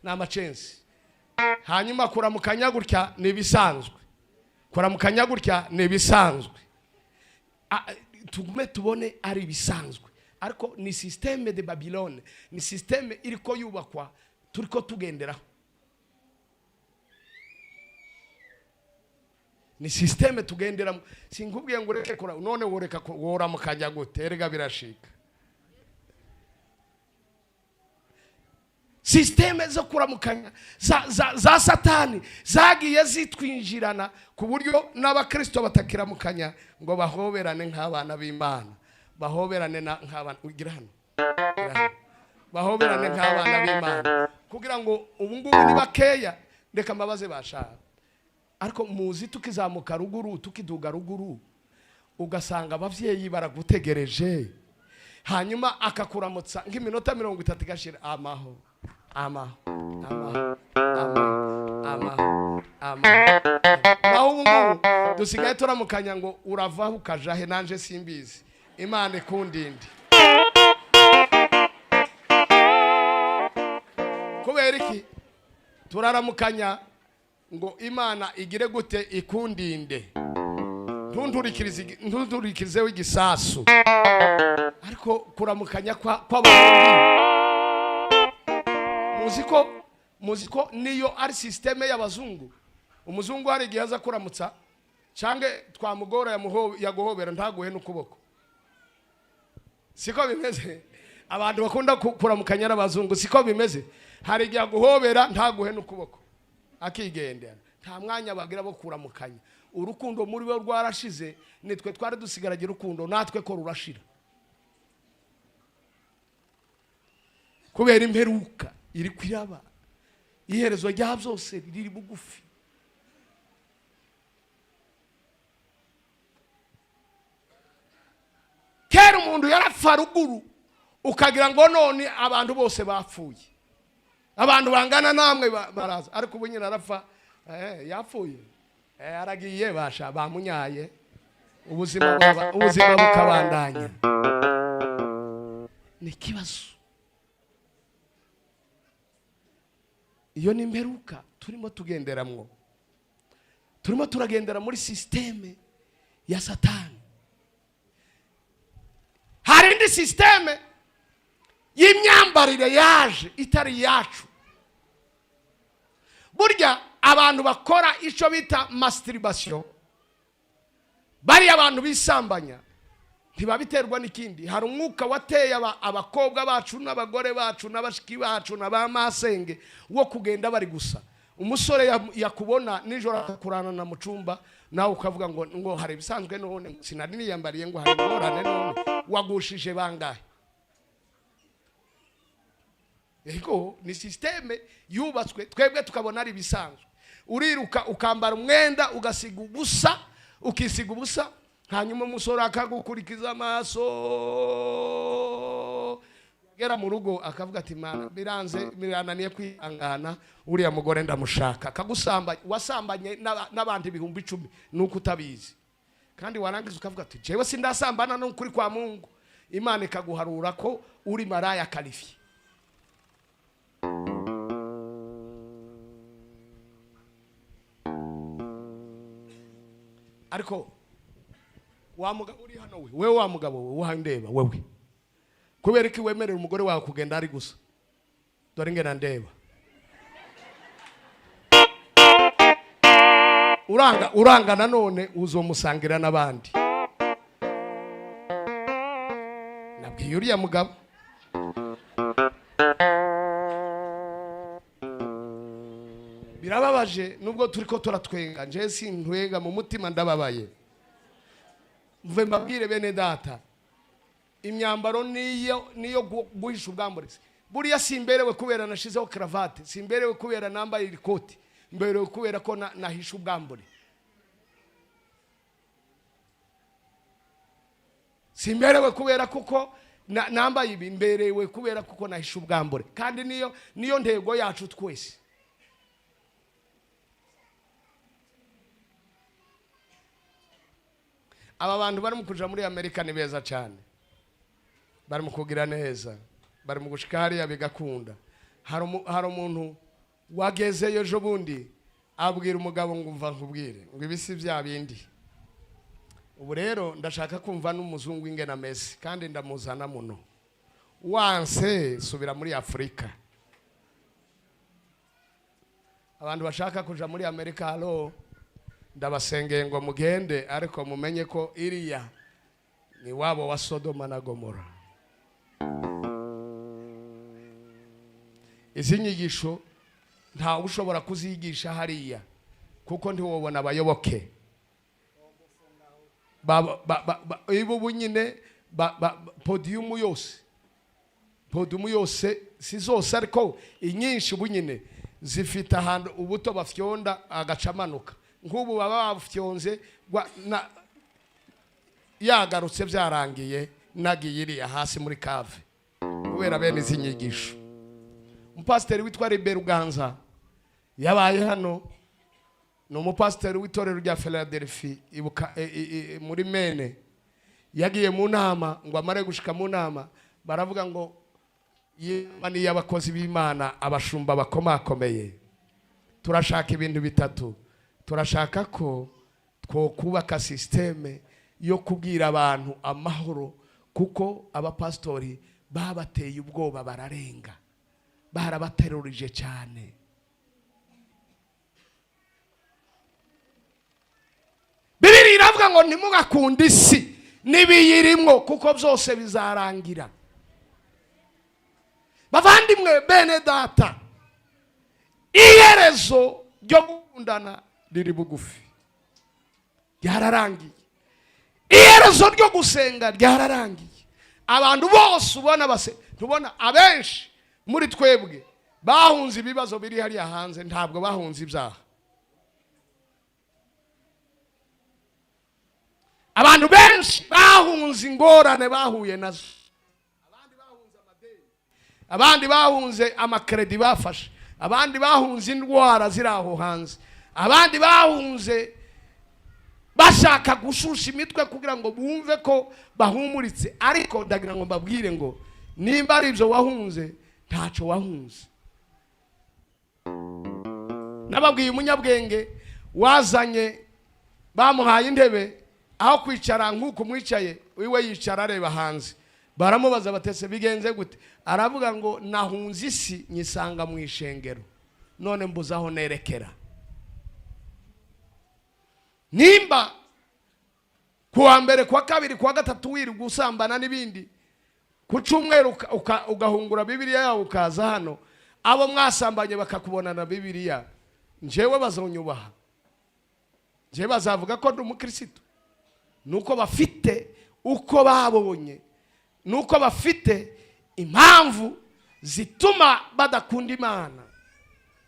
n'amacensi. Hanyuma kuramukanya gutya ni bisanzwe, kuramukanya gutya ni bisanzwe. Tugume tubone ari bisanzwe, ariko ni systeme de Babylone, ni systeme iriko yubakwa turiko tugenderaho. Ni systeme tugenderamo. Sinkubwiye ngo ureke kora none woreka woramukanya gute, erega birashika. Systeme zo kuramukanya za Satani zagiye zitwinjirana ku buryo n'abakristo batakiramukanya ngo bahoberane nk'abana b'Imana, bahoberane nk'abana bahoberane nk'abana b'Imana, kugira ngo ubungubu ni bakeya. Reka mbabaze bashaka, ariko muzi tukizamuka ruguru, tukiduga ruguru, ugasanga abavyeyi baragutegereje, hanyuma akakuramutsa nk'iminota 30 igashira amaho. Naho ubungubu dusigaye turamukanya ngo uravaho ukajahe, nanje simbizi. Imana ikundinde. Kubera iki turaramukanya ngo Imana igire gute? Ikundinde. Ntundurikirizeho igisasu. Ariko kuramukanya kw'abarundi muziko niyo ari systeme y'abazungu. Umuzungu hari igihe aza kuramutsa cange twamugora yaguhobera ntaguhe n'ukuboko. Siko bimeze. Abantu bakunda kuramukanya n'abazungu siko bimeze. Hari igihe aguhobera ntaguhe n'ukuboko akigendera. Nta mwanya bagira bo kuramukanya. Urukundo muri bo rwarashize, nitwe twari dusigaragira urukundo, natwe ko rurashira. Kubera imperuka iri kwiraba, iherezo rya byose riri bugufi. Kera umuntu yarapfa ruguru ukagira ngo none abantu bose bapfuye, abantu bangana namwe baraza, ariko ubu nyine arapfa yapfuye, aragiye basha bamunyaye, ubuzima bukabandanya. Ni kibazo. Iyo ni imperuka turimo tugenderamwo. Turimo turagendera muri systeme ya Satani. Hari indi systeme y'imyambarire yaje itari yacu. Burya abantu bakora ico bita masturbation, bari abantu bisambanya, ntibabiterwa n'ikindi. Hari umwuka wateye abakobwa bacu n'abagore bacu n'abashiki bacu n'abamasenge wo kugenda bari gusa. Umusore yakubona nijoro akakurana na mucumba, nawe ukavuga ngo hari bisanzwe none sinari niyambariye ngo hari ngorane none wagushije bangahe. Ego ni systeme yubatswe twebwe tukabona ari bisanzwe. Uriruka ukambara umwenda ugasiga ubusa, ukisiga ubusa, hanyuma umusore akagukurikiza amaso, gera mu rugo akavuga ati Mana birananiye kwihangana, uriya mugore ndamushaka. Akagusamba, wasambanye n'abandi 10,000 nuko utabizi. Kandi warangiza ukavuga ati jewe sindasambana no kuri kwa Mungu. Imana ikaguharura ko uri maraya kalifi. ariko wa mugabo uri hano wewe wa mugabo we uhandeba wewe kubera iki wemerera umugore wawe kugenda ari gusa dore ngena ndeba uranga nanone uzomusangira n'abandi nabwiye uriya mugabo birababaje nubwo turiko turatwenga nje sintwega mu mutima ndababaye mve mbabwire bene data imyambaro niyo guhisha ubwambure buriya simberewe kubera nashizeho cravate simberewe kubera nambaye ikoti mberewe kubera ko nahisha ubwambure simberewe kubera kuko nambaye ibi mberewe kubera kuko nahisha ubwambure kandi niyo ntego yacu twese aba bantu bari mu kuja muri Amerika ni beza cyane bari mu kugira neza bari mu gushika hariya bigakunda hari umuntu wagezeyo ejo bundi abwira umugabo ngo umva nkubwire ngo ibisi bya bindi ubu rero ndashaka kumva n'umuzungu ingena Messi kandi ndamuzana muno wanse subira muri Afrika abantu bashaka kuja muri Amerika halo ndabasengeye ngo mugende ariko mumenye ko iriya ni wabo wa Sodoma na Gomora izi nyigisho nta ushobora kuzigisha hariya kuko ntiwobona abayoboke ibo bunyine podium yose si zose ariko inyinshi bunyine zifite ahantu ubuto bafyonda agacamanuka nk'ubu baba bafyonze yagarutse byarangiye nagiye iriya hasi muri cave kubera bene izi nyigisho umupasiteri witwa Riberuganza yabaye hano ni umupasiteri w'itorero rya Philadelphia muri Maine yagiye mu nama ngo amare gushika mu nama baravuga ngo yimani y'abakozi b'Imana abashumba bakomakomeye turashaka ibintu bitatu turashaka ko twokubaka systeme yo kubwira abantu amahoro kuko abapastori babateye ubwoba bararenga barabaterurije cyane Bibiri iravuga ngo ntimugakunde isi nibiyirimo kuko byose bizarangira bavandimwe bene data iherezo ryo gukundana riri bugufi ryararangiye iherezo ryo gusenga ryararangiye abantu bose ubona tubona abenshi muri twebwe bahunze ibibazo biri hariya hanze ntabwo bahunze ibyaha abantu benshi bahunze ingorane bahuye nazo abandi bahunze amadeni abandi bahunze amakredi bafashe abandi bahunze indwara ziri aho hanze abandi bahunze bashaka gushusha imitwe kugira ngo bumve ko bahumuritse ariko ndagira ngo mbabwire ngo nimba ari ibyo wahunze ntacyo wahunze nababwiye umunyabwenge wazanye bamuhaye intebe aho kwicara nk'uko mwicaye wiwe yicara areba hanze baramubaza batese bigenze gute aravuga ngo nahunze isi nyisanga mu ishengero none mbuza aho nerekera nimba kuwa mbere kwa kabiri kwa gatatu wiri gusambana n'ibindi ku cyumweru ugahungura Bibiliya yawe ukaza hano abo mwasambanye bakakubona na Bibiliya njewe bazonyubaha njewe bazavuga ko ndi umukristo nuko bafite uko babonye nuko bafite impamvu zituma badakunda Imana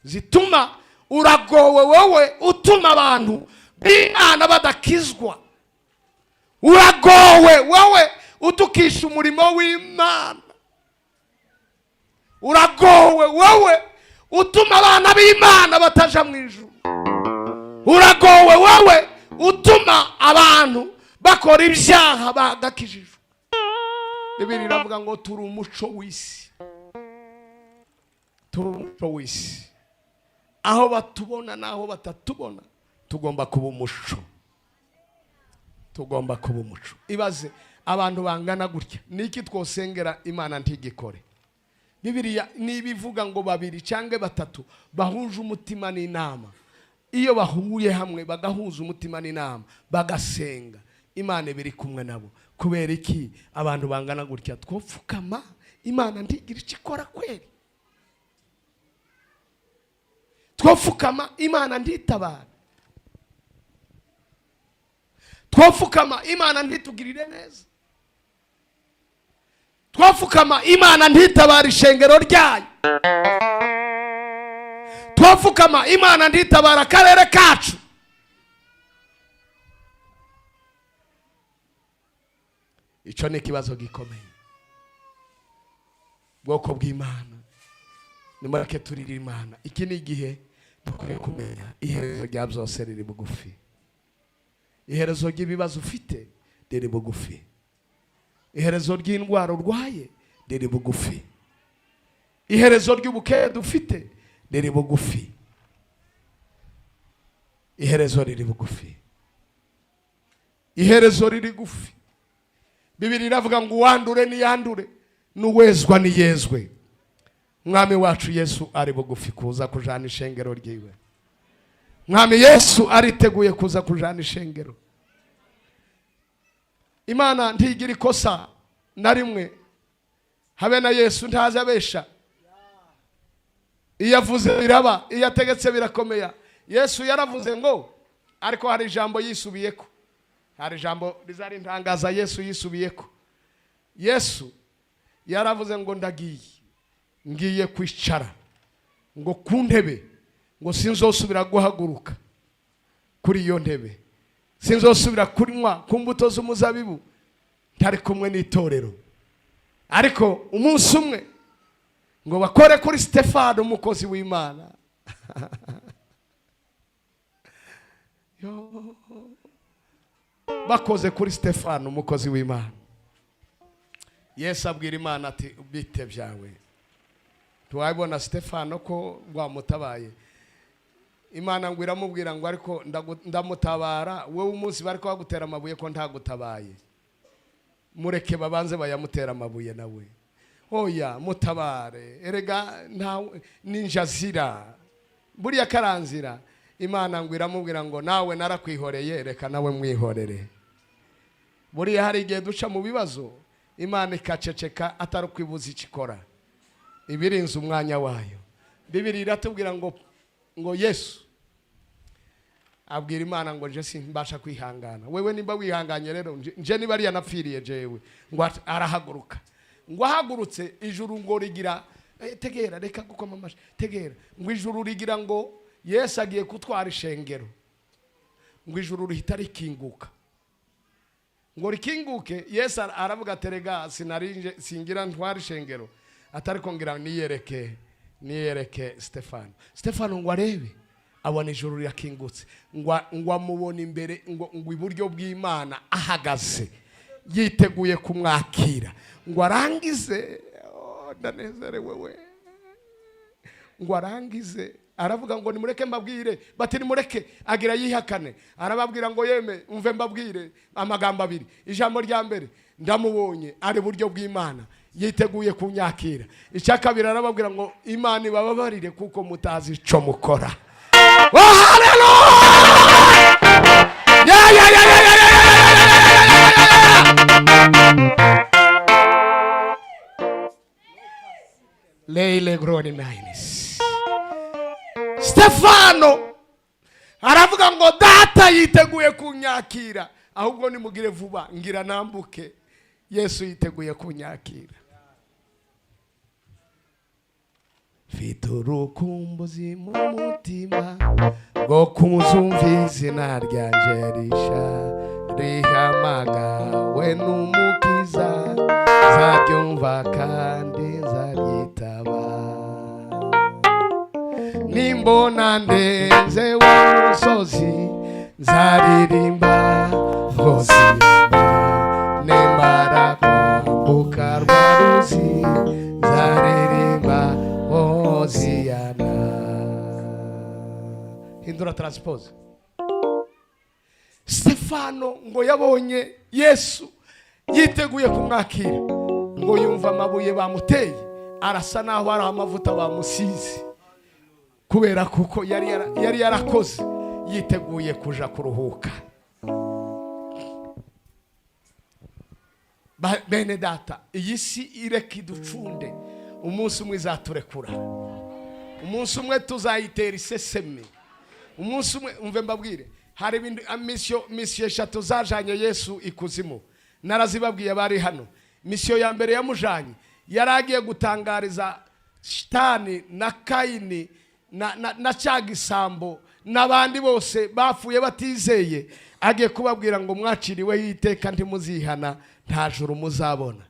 zituma uragowe wowe utuma abantu b'Imana badakizwa uragowe wowe utukisha umurimo w'Imana uragowe wowe utuma abana b'Imana bataja mu ijuru uragowe wowe utuma abantu bakora ibyaha badakijijwe Bibiri iravuga ngo turi umuco w'isi turi umuco w'isi aho batubona naho batatubona tugomba kuba umuco tugomba kuba umuco. Ibaze abantu bangana gutya, niki twosengera Imana ntigikore? Bibiliya nibivuga ngo babiri cyangwa batatu bahuje umutima n'inama, iyo bahuye hamwe bagahuza umutima n'inama bagasenga, Imana biri kumwe nabo. Kubera iki abantu bangana gutya twopfukama Imana ntigira icyo ikora kweli? Twopfukama Imana nditabara, twopfukama Imana ntitugirire neza, twopfukama Imana ntitabara ishengero ryayo, twopfukama Imana ntitabara akarere kacu. Icyo ni ikibazo gikomeye. Bwoko bw'Imana, nimureke turire Imana. Iki ni igihe dukwiye kumenya iherezo rya byose riri bugufi. Iherezo ry'ibibazo ufite riri bugufi. Iherezo ry'indwara urwaye riri bugufi. Iherezo ry'ubukeye dufite riri bugufi. Iherezo riri bugufi. Iherezo riri gufi. Bibiliya iravuga ngo uwandure niyandure, n'uwezwa niyezwe. Mwami wacu Yesu ari bugufi kuza kujana ishengero ryiwe. Mwami Yesu ariteguye kuza kujana ishengero. Imana ntigira ikosa na rimwe, habe na Yesu ntazi abesha. Iyo avuze biraba, iyo ategetse birakomeye. Yesu yaravuze ngo, ariko hari ijambo yisubiyeko, hari ijambo rizari ntangaza Yesu yisubiyeko. Yesu yaravuze ngo ngiye kwicara ngo ku ntebe, ngo sinzosubira guhaguruka kuri iyo ntebe, sinzosubira kunywa ku mbuto z'umuzabibu ntari kumwe n'itorero. Ariko umunsi umwe ngo bakore kuri Stefano umukozi w'Imana. Bakoze kuri Stefano umukozi w'Imana. Yesu abwira Imana ati bite byawe, tuwabona Stefano ko rwamutabaye. Imana ngo iramubwira ngo ariko ndamutabara, wowe umunsi bari ko bagutera amabuye ko ntagutabaye, mureke babanze bayamutera amabuye nawe. Oya mutabare, erega ninjazira buriya karanzira. Imana ngo iramubwira ngo nawe narakwihoreye, reka nawe mwihorere. Buriya hari igihe duca mu bibazo Imana ikaceceka atari kwibuza ikikora, ibirinze umwanya wayo. Bibiliya iratubwira ngo Yesu abwira Imana ngo je simbasha kwihangana. Wewe nimba wihanganye rero nje niba ari yanapfiriye jewe, ngo arahaguruka. Ngo ahagurutse ijuru ngo rigira tegera, reka gukoma amashi tegera, ngo ijuru rigira ngo Yesu agiye kutwara ishengero, ngo ijuru rihita rikinguka. Ngo rikinguke, Yesu aravuga terega sinarinje singira ntwara ishengero, atari kongira niyereke Stefano. Stefano ngo arebe abona ijuru rirakingutse, ngo amubona imbere, ngo iburyo bw'Imana ahagaze yiteguye kumwakira, ngo arangize. Ndanezerewe we. Ngo arangize aravuga ngo nimureke mbabwire, bati nimureke, agira yihakane. Arababwira ngo yeme umve mbabwire amagambo abiri. Ijambo rya mbere, ndamubonye ari buryo bw'Imana yiteguye kunyakira. Icya kabiri arababwira ngo Imana ibababarire kuko mutazi ico mukora. Oh haleluya! Leile groni mainis. Stefano aravuga ngo data yiteguye kunyakira, ahubwo nimugire vuba ngira nambuke. Yesu yiteguye kunyakira. Fiturukumbuzi mu mutima ngo kumuzumva izina ryanje risha rihamagawe n'umukiza, zaryumva kandi nzaryitaba. Nimbona ndenze w'umusozi nzaririmba Hoziyana, nimara kwambuka rwa ruzi nzaririmba Hoziyana. Hindura transpose. Stefano sitefano ngo yabonye Yesu yiteguye kumwakira, ngo yumva amabuye bamuteye arasa naho ari amavuta bamusize, kubera kuko yari yarakoze yiteguye kuja kuruhuka. Bene data, iyi si ireka iducunde, umunsi umwe izaturekura, umunsi umwe tuzayitera iseseme, umunsi umwe. Umve mbabwire, hari ibintu misiyo eshatu zajanye Yesu ikuzimu, narazibabwiye bari hano. Misiyo ya mbere yamujanye, yaragiye gutangariza Shitani na Kayini na Cyagisambo n'abandi bose bapfuye batizeye, agiye kubabwira ngo mwaciriwe y'iteka ntimuzihana, nta juru muzabona.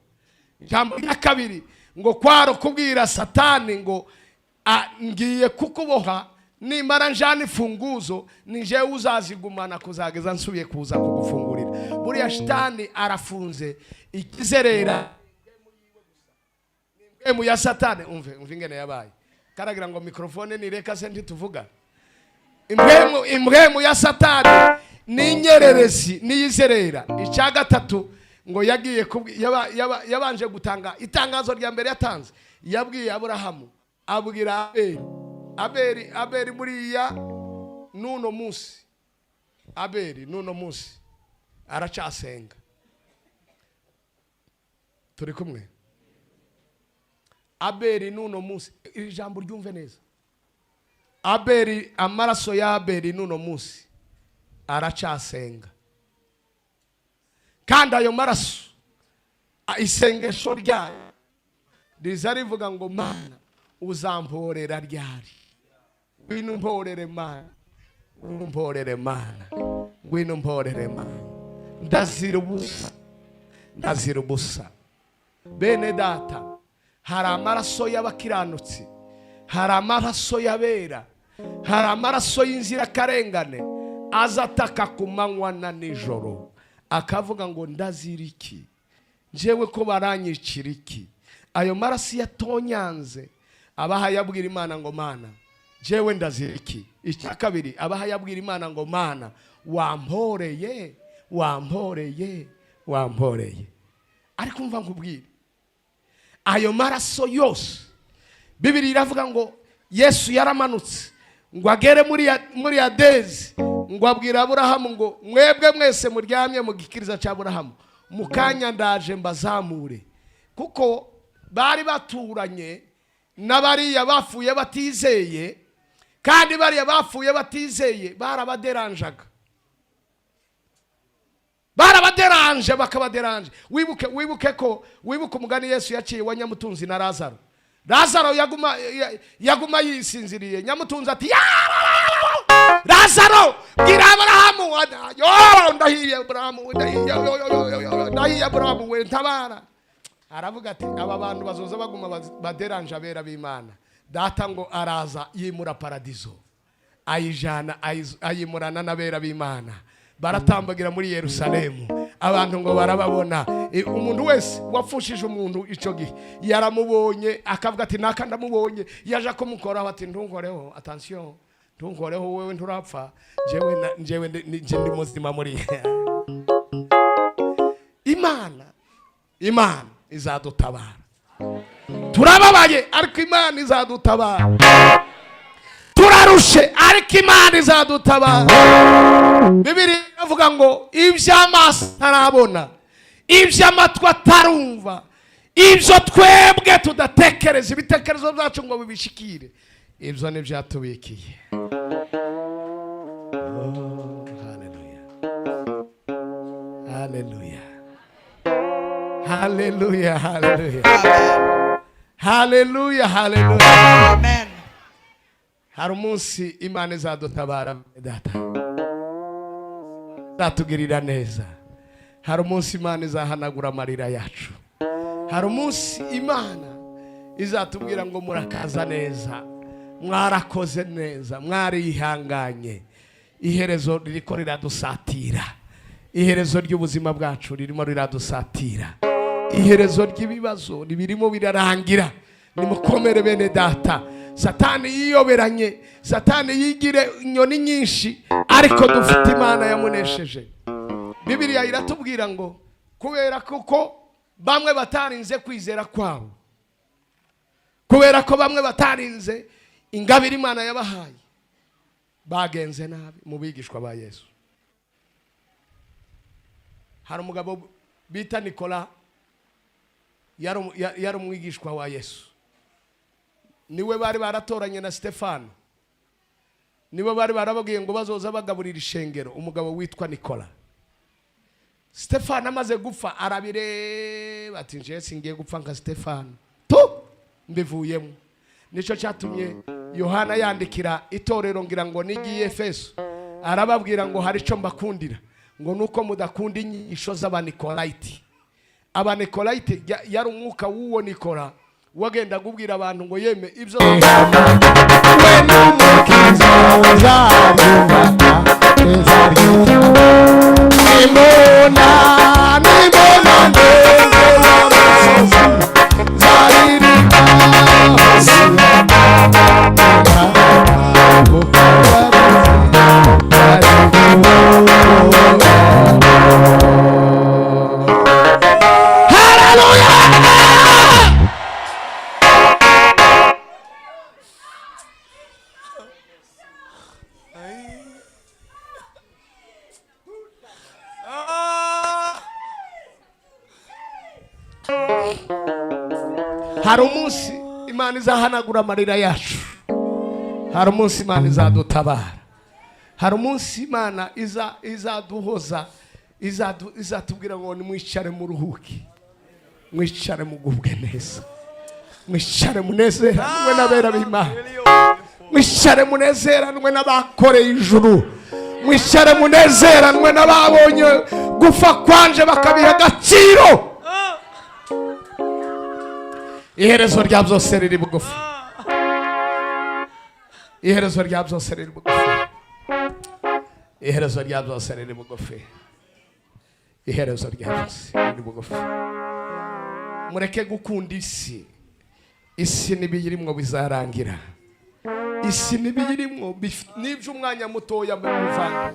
Jambo ya kabiri ngo kwaro kubwira Satani ngo ngiye kukuboha, nimara njana ifunguzo nije uzazigumana kuzageza nsubiye kuza kugufungurira. Buriya Shitani arafunze ikizerera impwemu ya Satani. Umve ingene yabaye, karagira ngo mikrofone nireka se ntituvuga. Impwemu ya Satani ni inyererezi niyizerera. Icya gatatu ngo yagiye yabanje gutanga itangazo rya mbere yatanze, yabwiye Aburahamu, abwira Abeli buriya nuno munsi, Abeli nuno munsi aracasenga. Turi kumwe? Abeli nuno munsi, iri jambo ryumve neza. Abeli, amaraso ya Abeli nuno munsi aracasenga, kandi ayo maraso isengesho ryayo riza rivuga ngo Mana uzamporera ryari, ngwino mporere Mana, ngwino mporere Mana, ngwino mporere Mana, ndazira ubusa, ndazira ubusa. Bene data, hari amaraso y'abakiranutsi, hari amaraso y'abera, hari amaraso y'inzirakarengane azataka ku manywa na nijoro, akavuga ngo ndazira iki, njyewe ko baranyicira iki. Ayo maraso yatonyanze abaha yabwira Imana ngo Mana njyewe ndazira iki. Icya kabiri, abaha yabwira Imana ngo Mana wamporeye, wamporeye, wamporeye. Ariko umva nkubwire, ayo maraso yose Bibiri iravuga ngo Yesu yaramanutse ngo agere muri Adezi, ngo abwira Aburahamu ngo mwebwe mwese muryamye mu gikiriza cya Aburahamu, mukanya ndaje mbazamure. Kuko bari baturanye n'abariya bafuye batizeye, kandi bariya bafuye batizeye barabaderanjaga, barabaderanje bakabaderanje. Wibuke umugani Yesu yaciye wa Nyamutunzi na Lazaro. Lazaro yaguma yisinziriye, Nyamutunzi ati Lazaro bwira Aburahamu, ndahiye Aburahamu, ndahiye Aburahamu we ntabara. Aravuga ati aba bantu bazoza baguma baderanje abera b'Imana. Data ngo araza yimura paradizo, ayijana ayimurana n'abera b'Imana, baratambagira muri Yerusalemu, abantu ngo barababona. Umuntu wese wapfushije umuntu ico gihe yaramubonye, akavuga ati naka ndamubonye, yaje kumukoraho ati ntunkoreho, attention, ntunkoreho wewe nturapfa, njyewe ndi muzima muri Imana izadutabara. Turababaye ariko Imana izadutabara, turarushe ariko Imana izadutabara. Bibiri avuga ngo iby'amaso tarabona, iby'amatwi atarumva, ibyo twebwe tudatekereza, ibitekerezo byacu ngo bibishikire, ibyo ni byatubikiye. Haleluya, haleluya, haleluya, haleluya, haleluya, amen. Hari umunsi Imana izadutabara data, zatugirira neza. Hari umunsi Imana izahanagura amarira yacu. Hari umunsi Imana izatubwira ngo murakaza neza, mwarakoze neza, mwarihanganye. Iherezo ririko riradusatira, iherezo ry'ubuzima bwacu ririmo riradusatira, iherezo ry'ibibazo birimo birarangira. Nimukomere bene data. Satani yiyoberanye, Satani yigire inyoni nyinshi, ariko dufite Imana yamunesheje. Bibiliya iratubwira ngo kubera kuko bamwe batarinze kwizera kwabo, kubera ko bamwe batarinze ingabire Imana yabahaye, bagenze nabi mu bigishwa ba Yesu. Hari umugabo bita Nikola, yari umwigishwa wa Yesu. Niwe bari baratoranye na Stefano, niwe bari barababwiye ngo bazoza bagaburira ishengero. Umugabo witwa Nikola. Stefano amaze gupfa arabireba ati nje singiye gupfa nka Stefano, mbivuyemo. Nico cyatumye Yohana yandikira itorero ngira ngo nigiye Efeso, arababwira ngo hari ico mbakundira, ngo nuko mudakunda inyisho z'abanikolaiti. Abanikolaiti yari umwuka w'uwo Nikola wagenda kubwira abantu ngo yeme ibyo we n'umukiza hari umunsi Imana izahanagura amarira yacu, hari umunsi Imana izadutabara, hari umunsi Imana izaduhoza, izatubwira ngo nimwicare muruhuke, mwicare mugubwe neza, mwicare munezeranwe n'abera b'Imana, mwicare munezeranwe n'abakoreye ijuru, mwicare munezeranwe n'ababonye gufa kwanje bakabiha agaciro. Iherezo rya byose riri bugufi, iherezo rya byose riri bugufi, iherezo rya byose riri bugufi, iherezo rya byose riri bugufi. Mureke gukunda isi, isi n'ibiyirimwo bizarangira, isi n'ibiyirimwo n'ibyo umwanya mutoya muvanga.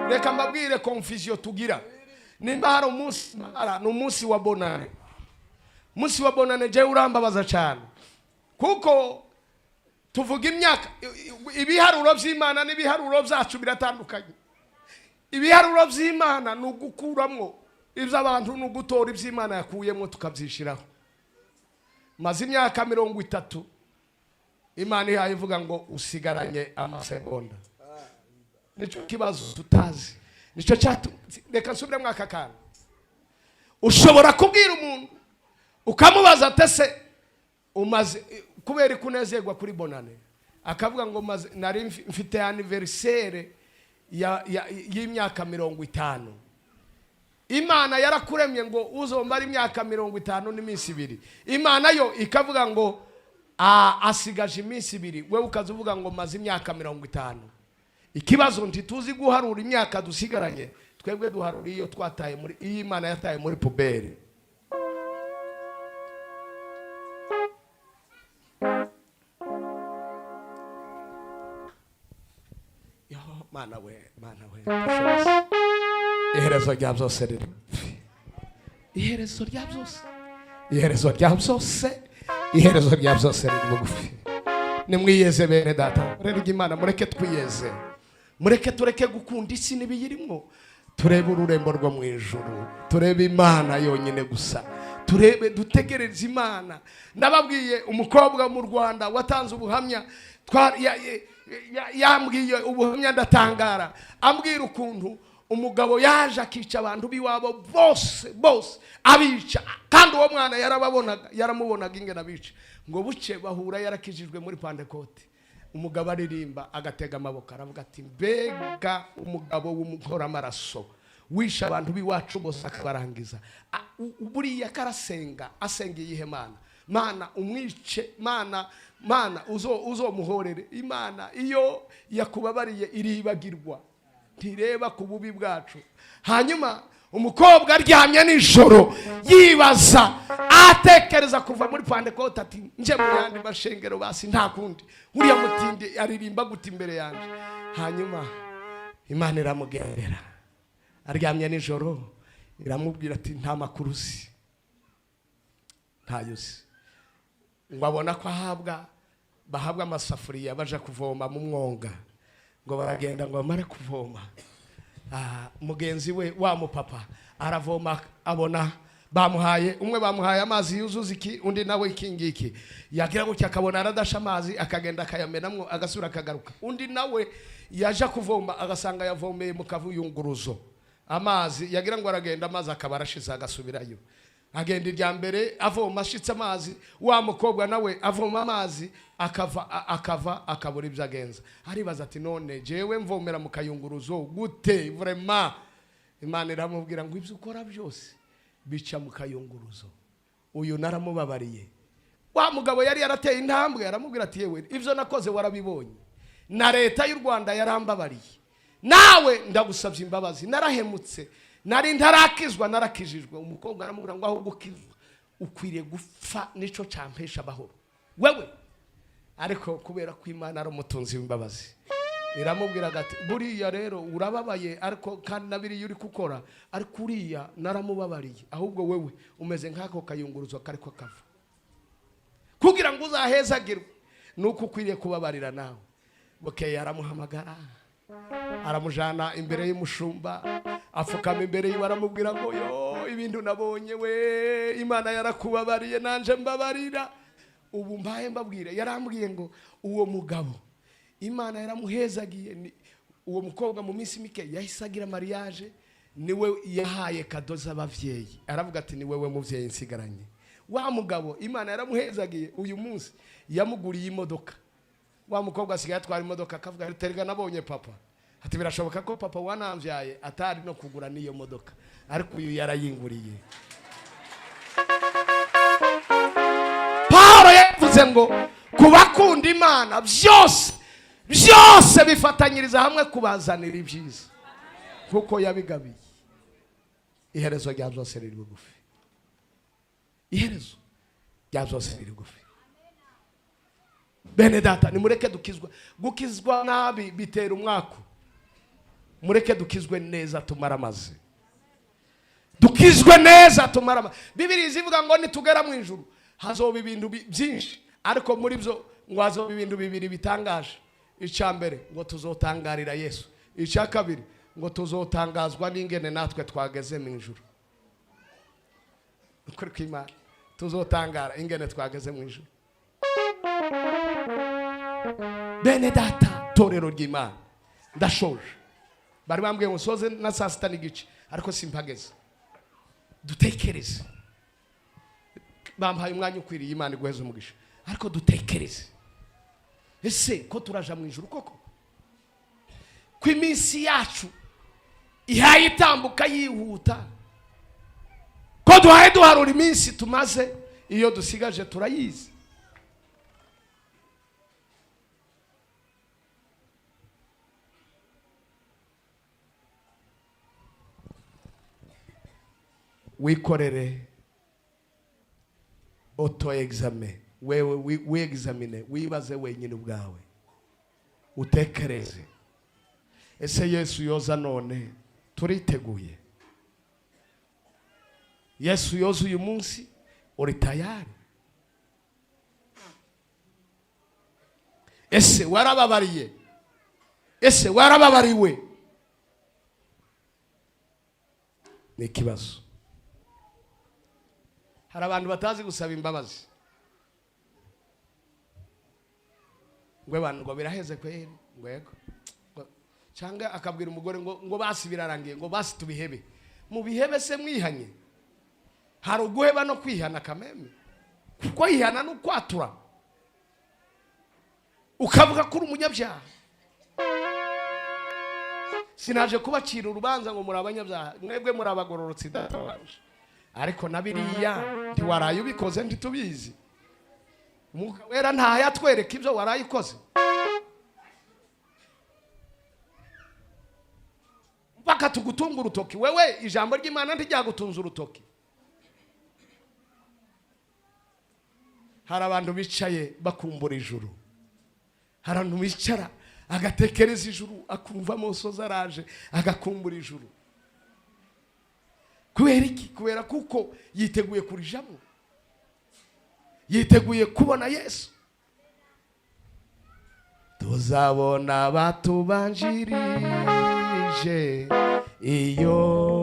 Reka mbabwire confusion tugira. Nimba hari umunsi ni umunsi wa bonane. Munsi wa bonane je urambabaza cyane, kuko tuvuga imyaka, ibiharuro by'Imana n'ibiharuro byacu biratandukanye. Ibiharuro by'Imana nugukuramwo iby'abantu, nugutora iby'Imana yakuyemo tukabyishiraho. Maze imyaka 30 Imana yayivuga ngo usigaranye amasegonda. Nico kibazo tutazi, nico cyatu. Reka nsubire mwaka kana. Ushobora kubwira umuntu ukamubaza tese umaze kubera kunezerwa kuri bonane, akavuga ngo maze nari mfite anniversaire y'imyaka 50. Imana yarakuremye ngo uzomara imyaka 50 n'iminsi 2. Imana yo ikavuga ngo asigaje iminsi 2, wewe ukazuvuga ngo maze imyaka 50. Ikibazo ntituzi guharura imyaka dusigaranye, twebwe duharura iyo twataye muri iyi Imana yataye muri pubere. Mana we iherezo rya byose riri, iherezo rya byose, iherezo rya byose, iherezo rya byose riri bugufi. Nimwiyeze bene data, rero Imana mureke twiyeze, mureke tureke gukunda isi n'ibiyirimwo, turebe ururembo rwo mu ijuru, turebe Imana yonyine gusa, turebe dutegereze Imana. Ndababwiye umukobwa mu Rwanda watanze ubuhamya, yambwiye ubuhamya ndatangara, ambwira ukuntu umugabo yaje akica abantu biwabo bose abica, kandi uwo mwana yaramubonaga ingena abica, ngo buce bahura yarakijijwe muri Pentecote. Umugabo aririmba agatega amaboko aravuga ati mbega umugabo w'umukora amaraso wisha abantu biwacu bose akabarangiza. Buriya karasenga, asengeye ihe Mana umwice, Mana uzomuhorere. Imana iyo yakubabariye iribagirwa, ntireba ku bubi bwacu. Hanyuma umukobwa aryamye nijoro yibaza, atekereza kuva muri Pentecote ati nje mu yandi mashengero basi nta kundi, uriya mutindi aririmba guti imbere yanjye. Hanyuma Imana iramugendera, aryamye nijoro iramubwira ati nta makuru uzi, ntayo uzi. Ngo abona ko bahabwa amasafuriya baja kuvoma mu mwonga, ngo baragenda ngo bamare kuvoma. Mugenzi we wa mupapa aravoma, abona umwe bamuhaye amazi yuzuza iki, undi nawe ikingiki. Yagira gutya akabona aradasha amazi, akagenda akayamenamwo agasura akagaruka. Undi nawe yaje kuvoma agasanga yavomeye mu kavuyunguruzo amazi, yagira ngo aragenda amazi akaba arashize agasubirayo. Agenda irya mbere avoma ashitse amazi, wa mukobwa nawe avoma amazi akabura ibyo agenza. Aribaza ati none jewe mvomera mu kayunguruzo gute? Vraiment Imana iramubwira ngo ibyo ukora byose bica mu kayunguruzo. Uyu naramubabariye. Wa mugabo yari yarateye intambwe, aramubwira ati yewe ibyo nakoze warabibonye, na leta y'u Rwanda yarambabariye, nawe ndagusabye imbabazi, narahemutse, nari ntarakizwa narakijijwe. Umukobwa aramubwira ngo aho gukizwa ukwiriye gupfa, nico campesha bahoro wewe. Ariko kubera ko Imana ari umutunzi w'imbabazi, iramubwira ati buriya rero urababaye, ariko kandi nabiri yuri gukora, ariko uriya naramubabariye, ahubwo wewe umeze nk'ako kayunguruzo kariko kava. Kugira ngo uzahezagirwe nuko ukwiriye kubabarira nawe. Bukeye aramuhamagara, aramujana imbere y'umushumba, afukama imbere yiwe, aramubwira ngo yo ibintu nabonye we, Imana yarakubabariye nanje mbabarira. Ubu mbaye mbabwire, yarambwiye ngo uwo mugabo Imana yaramuhezagiye. Uwo mukobwa mu minsi mike yahisagira mariage, niwe yahaye kado z'abavyeyi. Aravuga ati ni wewe muvyeyi nsigaranye. Wa mugabo Imana yaramuhezagiye, uyu munsi yamuguriye imodoka. Wa mukobwa asigaye atwara imodoka, akavuga ati terega nabonye papa. Ati birashoboka ko papa wanamvyaye atari no kugura niyo modoka, ariko uyu yarayinguriye. Paulo yavuze ngo kubakunda Imana byose bifatanyiriza hamwe kubazanira ibyiza kuko yabigabiye. Iherezo rya byose riri bugufi. Iherezo rya byose riri bugufi. Bene data, nimureke dukizwa. Gukizwa nabi bitera umwako. Mureke dukizwe neza tumara amazi. Dukizwe neza tumara amazi. Bibiliya ivuga ngo nitugera mu ijuru hazoba ibintu byinshi, ariko muri byo ngo hazoba ibintu bibiri bitangaje. Icya mbere ngo tuzotangarira Yesu. Icya kabiri ngo tuzotangazwa n'ingene natwe twageze mu ijuru. Ukuri kw'Imana tuzotangara ingene twageze mu ijuru. Bene data, torero ry'Imana, ndashoje. Bari bambwiye ngo soze na saa sita n'igice, ariko simpageze. Dutekereze. Bampaye umwanya ukwiriye, Imana iguheze umugisha, ariko dutekereze. Ese ko turaja mu ijuru koko? Ko iminsi yacu ihaye itambuka yihuta, ko duhaye duharura iminsi tumaze, iyo dusigaje turayizi. Wikorere auto examen, wewe examine, wibaze wenyine ubwawe, utekereze. Ese Yesu yoza none turiteguye? Yesu yoza uyu munsi, uri tayari? Ese warababariye? Ese warababariwe? Ni ikibazo. Hari abantu batazi gusaba imbabazi. Ngwe bantu ngo biraheze kweri, ngwego. Cyangwa akabwira umugore ngo basi birarangiye, ngo basi tubihebe. Mu bihebe se mwihanye? Hari uguheba no kwihana kameme. Kuko ihana no kwatura. Ukavuga kuri umunyabyaha. Sinaje kubacira urubanza ngo muri abanyabyaha, mwebwe muri abagororotsi databanje. Ariko nabiriya ntiwaraye ubikoze ntitubizi. Umwuka wera ntayatwereka ibyo waraye ukoze. Mpaka tugutunga urutoki, wewe ijambo ry'Imana ntiryagutunza urutoki. Hari abantu bicaye bakumbura ijuru. Hari abantu bicara agatekereza ijuru, akumva amosozi araje agakumbura ijuru. kubera iki? Kubera kuko yiteguye kurijamo, yiteguye kubona Yesu. Tuzabona batubanjirije iyo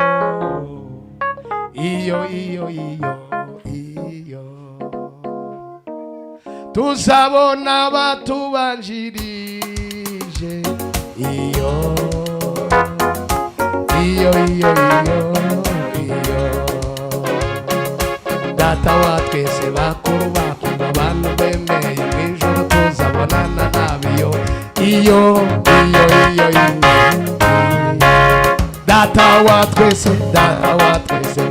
tuzabona batubanjirije iyo data wa twese bakuru bakunda abantu bemeye mw'ijuru tuzabonana nabiyo iyo data wa twese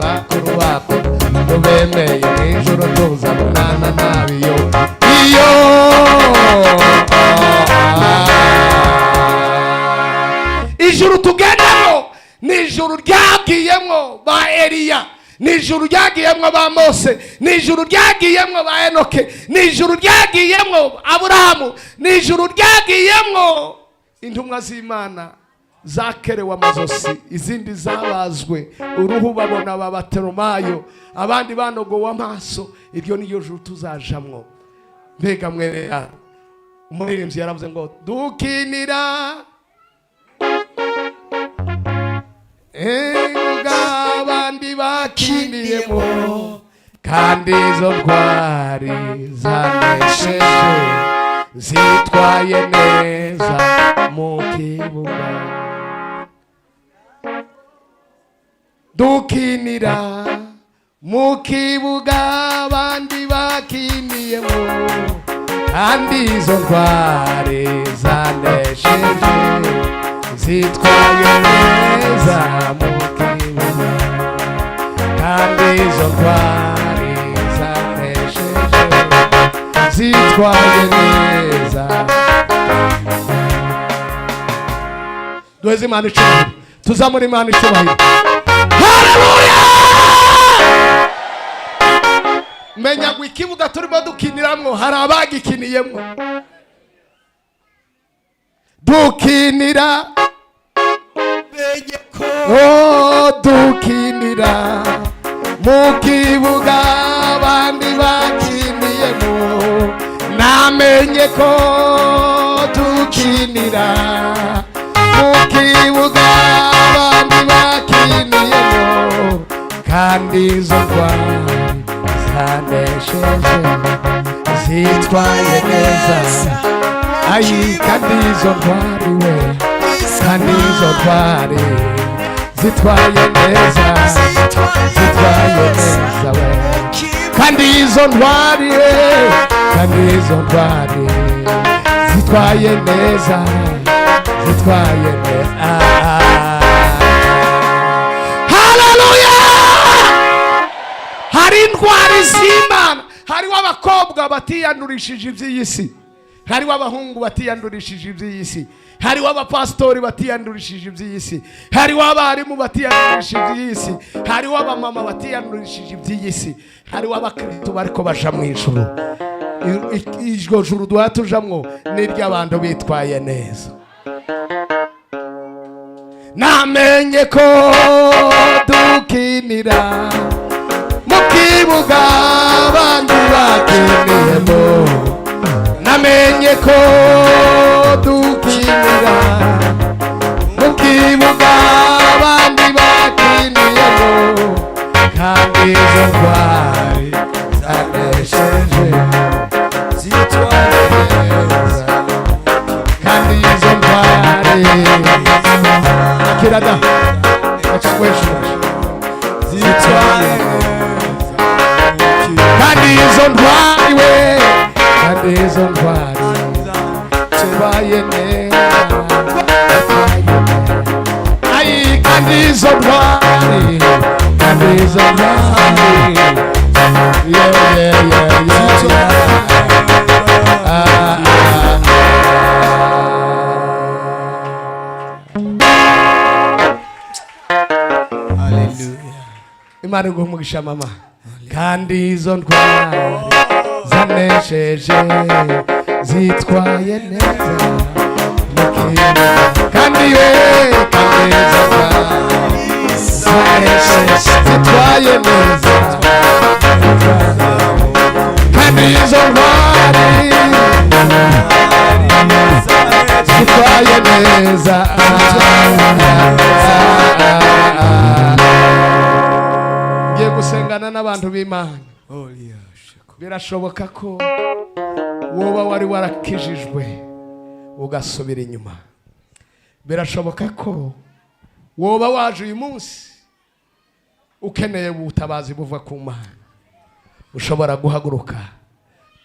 bakuru bakunda bemeye mw'ijuru tuzabonana nabiyo iyo ijuru tugendamo ni ijuru ryagiyemwo ba Eliya, ni ijuru ryagiyemwo ba Mose, ni ijuru ryagiyemwo ba Enoke, ni ijuru ryagiyemwo Aburahamu, ni ijuru ryagiyemwo intumwa z'Imana zakerewe amazosi, izindi zabazwe uruhu babona babateromayo, abandi banogowe amaso. Iryo niyo juru tuzajamwo. Mbega mwera, umuririmbyi yaravuze ngo dukinira abandi bakiniyemo, kandi izo ntwari zanesheje zitwaye neza mu kibuga. Dukinira mu kibuga abandi bakiniyemo, kandi izo ntwari zanesheje zitwaye neza mu kibuga, kandi izo ntwari zanesheje zitwaye neza. Duheze Imana icyubahiro, tuzamure Imana icyubahiro. Haleluya! Menya ngo ikibuga turimo dukiniramwo hari abagikiniyemwo. Dukinira dukinira mu kibuga abandi bakiniyemo, namenye ko dukinira mu kibuga abandi bakiniyemo, kandi izo ntwari zanesheje zitwaye neza. Ayi, kandi izo ntwari we, kandi izo ntwari zitwaye neza, zitwaye neza we, kandi izo ntwari we, kandi izo ntwari zitwaye neza, zitwaye neza. Haleluya! Hari intwari z'Imana, hariho abakobwa batiyandurishije iby'iyi si, hariho abahungu batiyandurishije iby'iyi si, hariho abapasitori batiyandurishije iby'iyi si, hariho abarimu batiyandurishije iby'iyi si, hariho abamama batiyandurishije iby'iyi si, hariho abakristo bariko baja mu ijuru. Iryo juru duha tujamwo ni iry'abantu bitwaye neza. Namenye ko dukinira mu kibuga abandi bakiniyemo, namenye ko dukinira mu kibuga abandi bakiniyemo, kandi izo ntwari zanesheje zitwaye neza, kandi izo ntwari kirada zitwaye neza, kandi izo ntwari we, kandi izo ntwari zitwaye neza. Ayi, kandi izo ntwari, kandi izo ntwari, Imana iguhe umugisha mama. Kandi izo ntwari zanesheje zitwaye neza mu kibuga, kandi we, kandi izo ntwari zitwaye neza kandi izo ntwari zitwaye neza. Ngiye gusengana n'abantu b'Imana. Birashoboka ko woba wari warakijijwe ugasubira inyuma. Birashoboka ko woba waje uyu munsi ukeneye ubutabazi buva ku Mana. Ushobora guhaguruka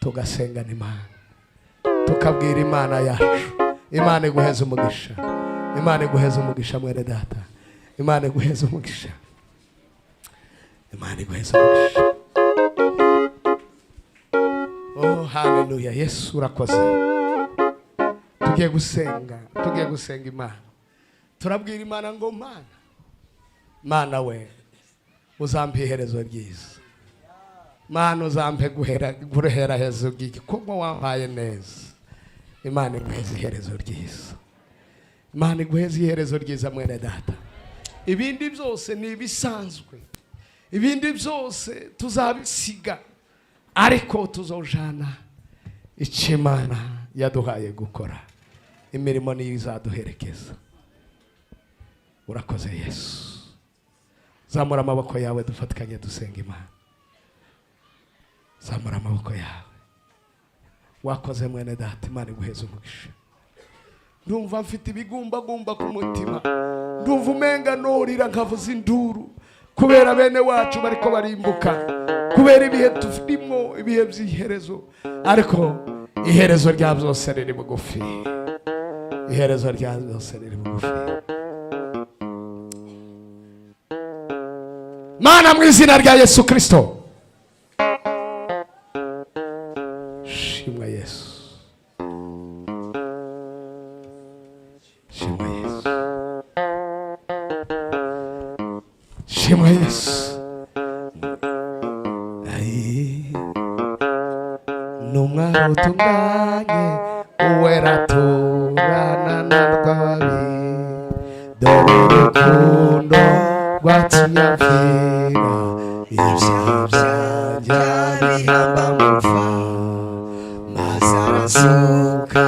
tugasengana Imana, tukabwira Imana yacu. Imana iguheze umugisha, Imana iguheze umugisha mwene data, Imana iguheze umugisha, Imana iguheze umugisha. Oh haleluya, Yesu urakoze. Tugiye gusenga Imana. Turabwira Imana ngo Mana we uzampe iherezo ryiza. Mana uzampe guhera hezo gikorwa wampaye neza. Imana iguheze iherezo ryiza, Imana iguheze iherezo ryiza mwene data. Ibindi byose ni ibisanzwe, ibindi byose tuzabisiga, ariko tuzojana icyo Imana yaduhaye gukora. Imirimo niyo izaduherekeza. Urakoze Yesu. Zamura amaboko yawe dufatikanye dusenga Imana. Zamura amaboko yawe. Wakoze mwene data, Imana iguheze umugisha. Ndumva mfite ibigumbagumba ku mutima, ndumva umenga norira nkavuza induru kubera bene wacu bariko barimbuka, kubera ibihe tufitimo, ibihe by'iherezo. Ariko iherezo rya byose riri bugufi, iherezo rya byose riri bugufi. Mana mu izina rya Yesu Kristo, shimwa Yesu, shimwa Yesu, shimwa Yesu. Numwaro tunganye uwera turana narwabi, dore urukundo rwatunyapfira, ibyaha byanjye bihamba mupfa, maze arazuka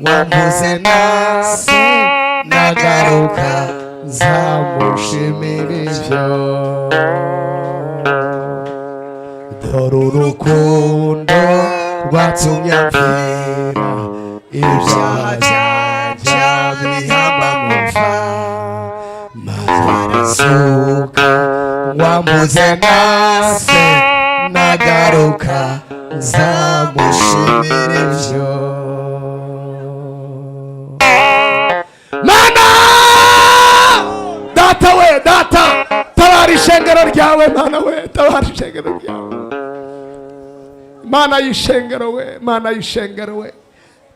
wambuze nase, nagaruka nzamushimira ibyo. Dore urukundo rwatunyapfira, ibyaha byanjye bihamba mupfa, maze arazuka wambuze nase, nagaruka nzamushimira ibyo. Mana data we, data tabara ishengero ryawe. Mana we tabara ishengero ryawe. Mana y'ishengero we, Mana y'ishengero we,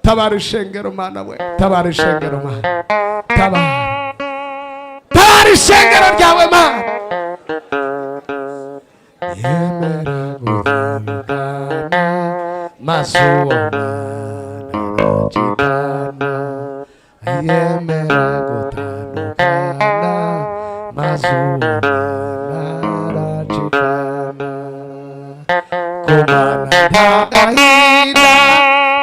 tabara ishengero Mana we, tabara ishengero Mana, tabara ishengero ryawe Mana. Yemera gutandukana maze uwo mwana aragikana, yemera gutandukana maze uwo mwana aragikana. Kumana ndagahinda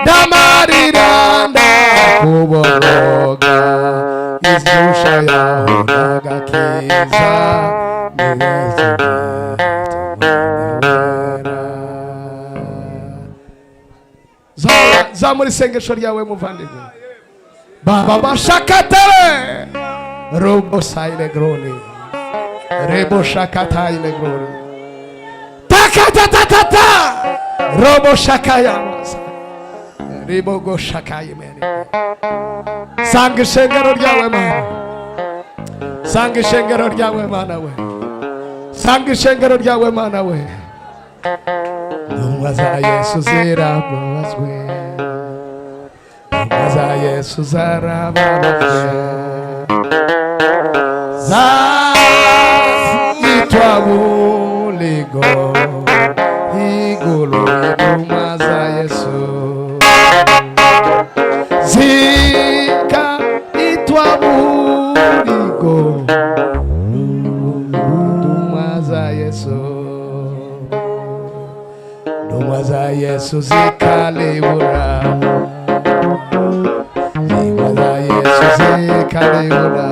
ndamarira ndakuboroga, izusha yahoraga kiza niyezina zamura isengesho ryawe muvandimwe. Baba bashakatare robo saile groni, rebo shakataile groni, takatatata robo shakaya masa, rebo go shakaye meni. Sanga ishengero ryawe Mana, sanga ishengero ryawe Mana we, sanga ishengero ryawe Mana we. Ntumwa za Yesu zirabazwe, ntumwa za Yesu zarababazwe, zitwa buligo igulu y'intumwa za Yesu, zika itwa buligo Yesu zikalibura, ingwa za Yesu zikalibura,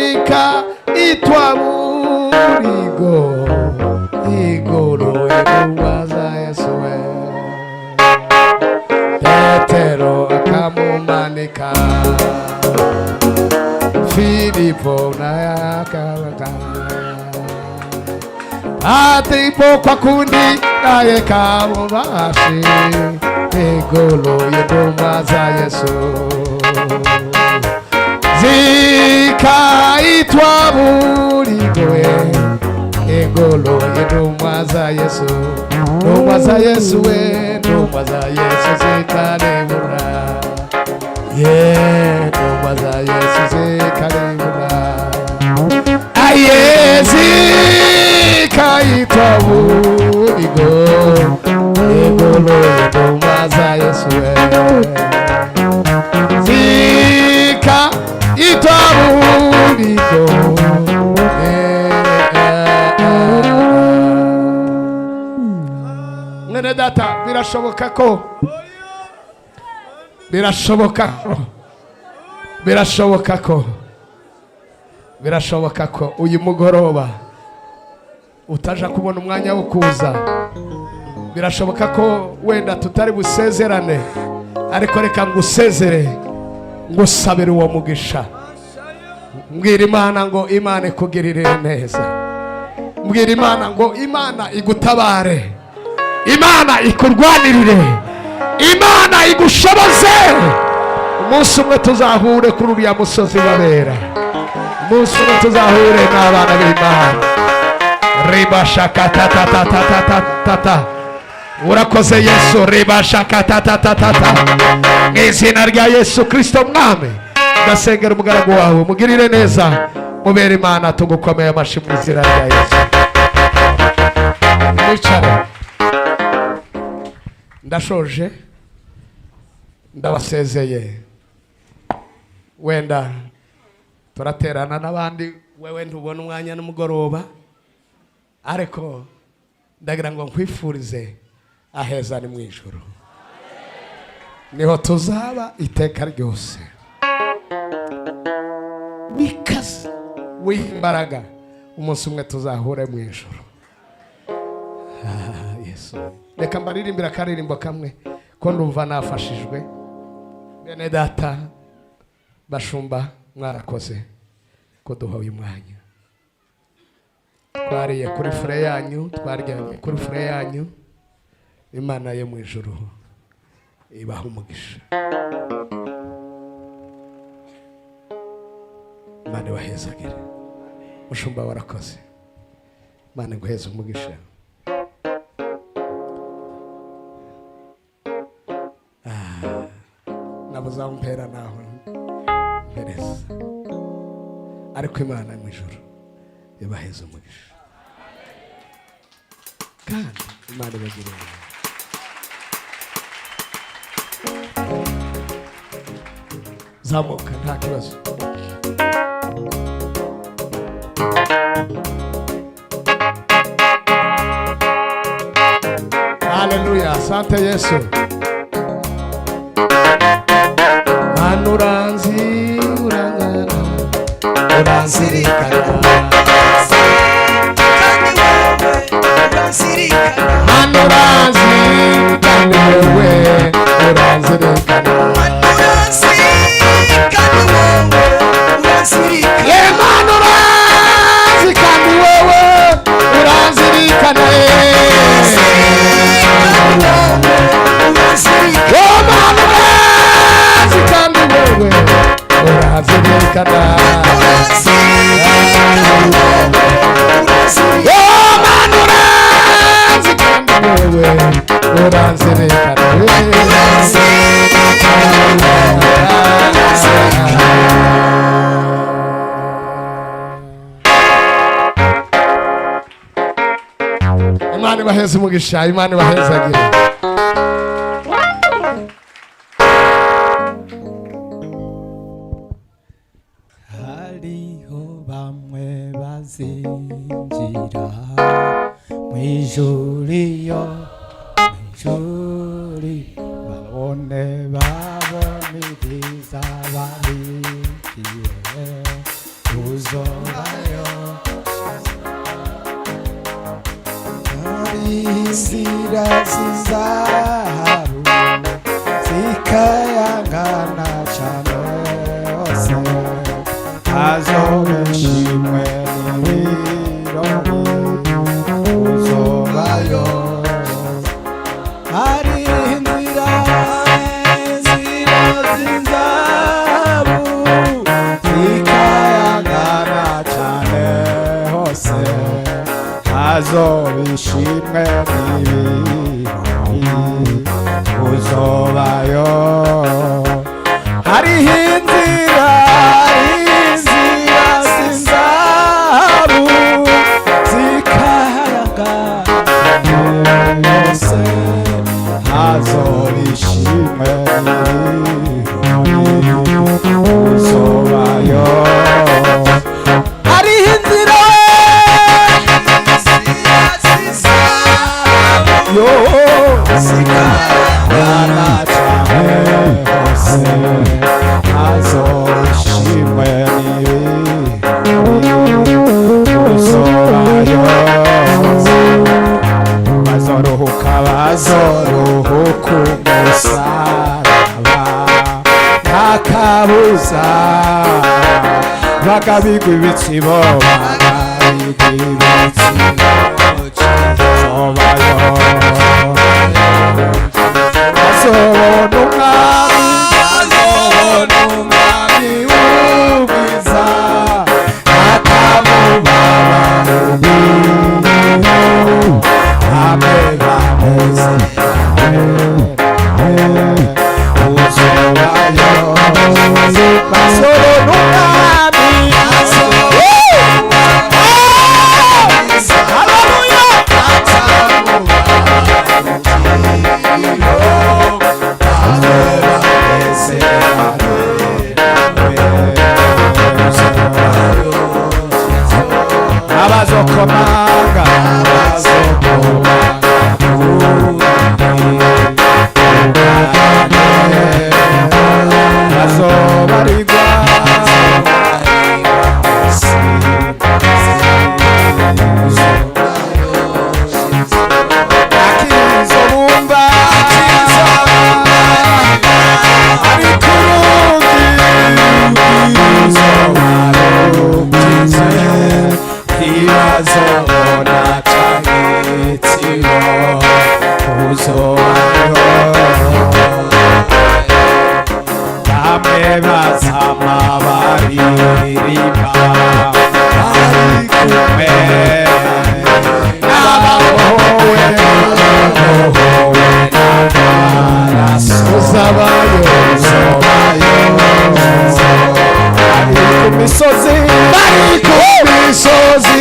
zikaitwa murigo, igoroye ingwa za Yesu we. Petero akamumanika, Filipo naye akamumanika, atipo kwa kundi naye kamubashi, igoroye ingwa za Yesu. Zikaitwa murigo, ingolo y'intumwa za Yesu, intumwa za Yesu we, intumwa za Yesu zikalibura, intumwa za Yesu zikalibura, aye zikaitwa murigo, ingolo y'intumwa za Yesu we, zikaitwa murigo. Mwene data, birashoboka ko uyu mugoroba utaja kubona umwanya wo kuza. Birashoboka ko wenda tutari busezerane, ariko reka ngusezere, ngusabire uwo mugisha. Mbwira Imana ngo Imana ikugirire neza, mbwira Imana ngo Imana igutabare, Imana ikurwanirire, Imana igushoboze. Umunsi umwe tuzahure kuri uriya musozi wabera, umunsi umwe tuzahure n'abana b'Imana. Ribashakatatatatatatata, urakoze Yesu. Ribashakatatatata, mu izina rya Yesu Kristo mwami, ndasengera umugaragu wawe, mugirire neza, mubere Imana, tugukomeye amashyi mu izina rya Yesu. Mwicare. Ndashoje, ndabasezeye. Wenda turaterana n'abandi, wewe ntubona umwanya n'umugoroba, ariko ndagira ngo nkwifurize aheza ni mu ijuru, niho tuzaba iteka ryose. Bikaze w'imbaraga, umunsi umwe tuzahure mu ijuru. Yesu, reka mbaririmbira akaririmbo kamwe ko ndumva nafashijwe. Bene data, bashumba, mwarakoze ko duha uyu mwanya. Twariye kuri fure yanyu, twaryamye kuri fure yanyu. Imana yo mu ijuru ibaha umugisha. Imana ibahezagire. Mushumba warakoze, Imana iguheze umugisha. Nabuzampera naho mpereza, ariko Imana mu ijuru ibaheze umugisha, kandi Imana ibagire neza. Zamuka nta kibazo. Haleluya, asante Yesu. Uranzi, urangana, uranzirikana, manu uranzi, kandi wowe uranzirikana, ye manu uranzi, kandi wowe uranzirikana, oh manu uranzi, kandi wowe uranzirikana, oh manu uranzi, kandi wowe uranzirikana. Imana ibaheze umugisha, Imana ibahezagire. Hariho bamwe bazinjira mu ijuru uri babone babone ibyiza babigiye uzobayo inzira z'izahabu zikayangana cyane hose hazobe ishimwe n'ibirori uzobayo hari inzira z'izahabu zikayangana cyane hose hazobe ishimwe n'ibirori uzobayo hariho inzira z'izahabu zikayangana yose hazobe ishimwe n'ibirori uzobayo hariho inzira yo zikayangana cyane hose hazobe ishimwe n'ibirori uzobayo bazoruhuka umusaraba nta kabuza bagabigwa ibitsibo bagabigwa ibitsibo uzobayo bazobona umwami w'ubwiza akamubaba ame bameze uzobayo bazobona umwami abazokomanga bazobarigwa akizo bumva ariko ibazobona cyagitiyo uzobayo bamwe bazama baririmba bari kumwe n'abahowe n'amaraso uzobayo bari ku misozi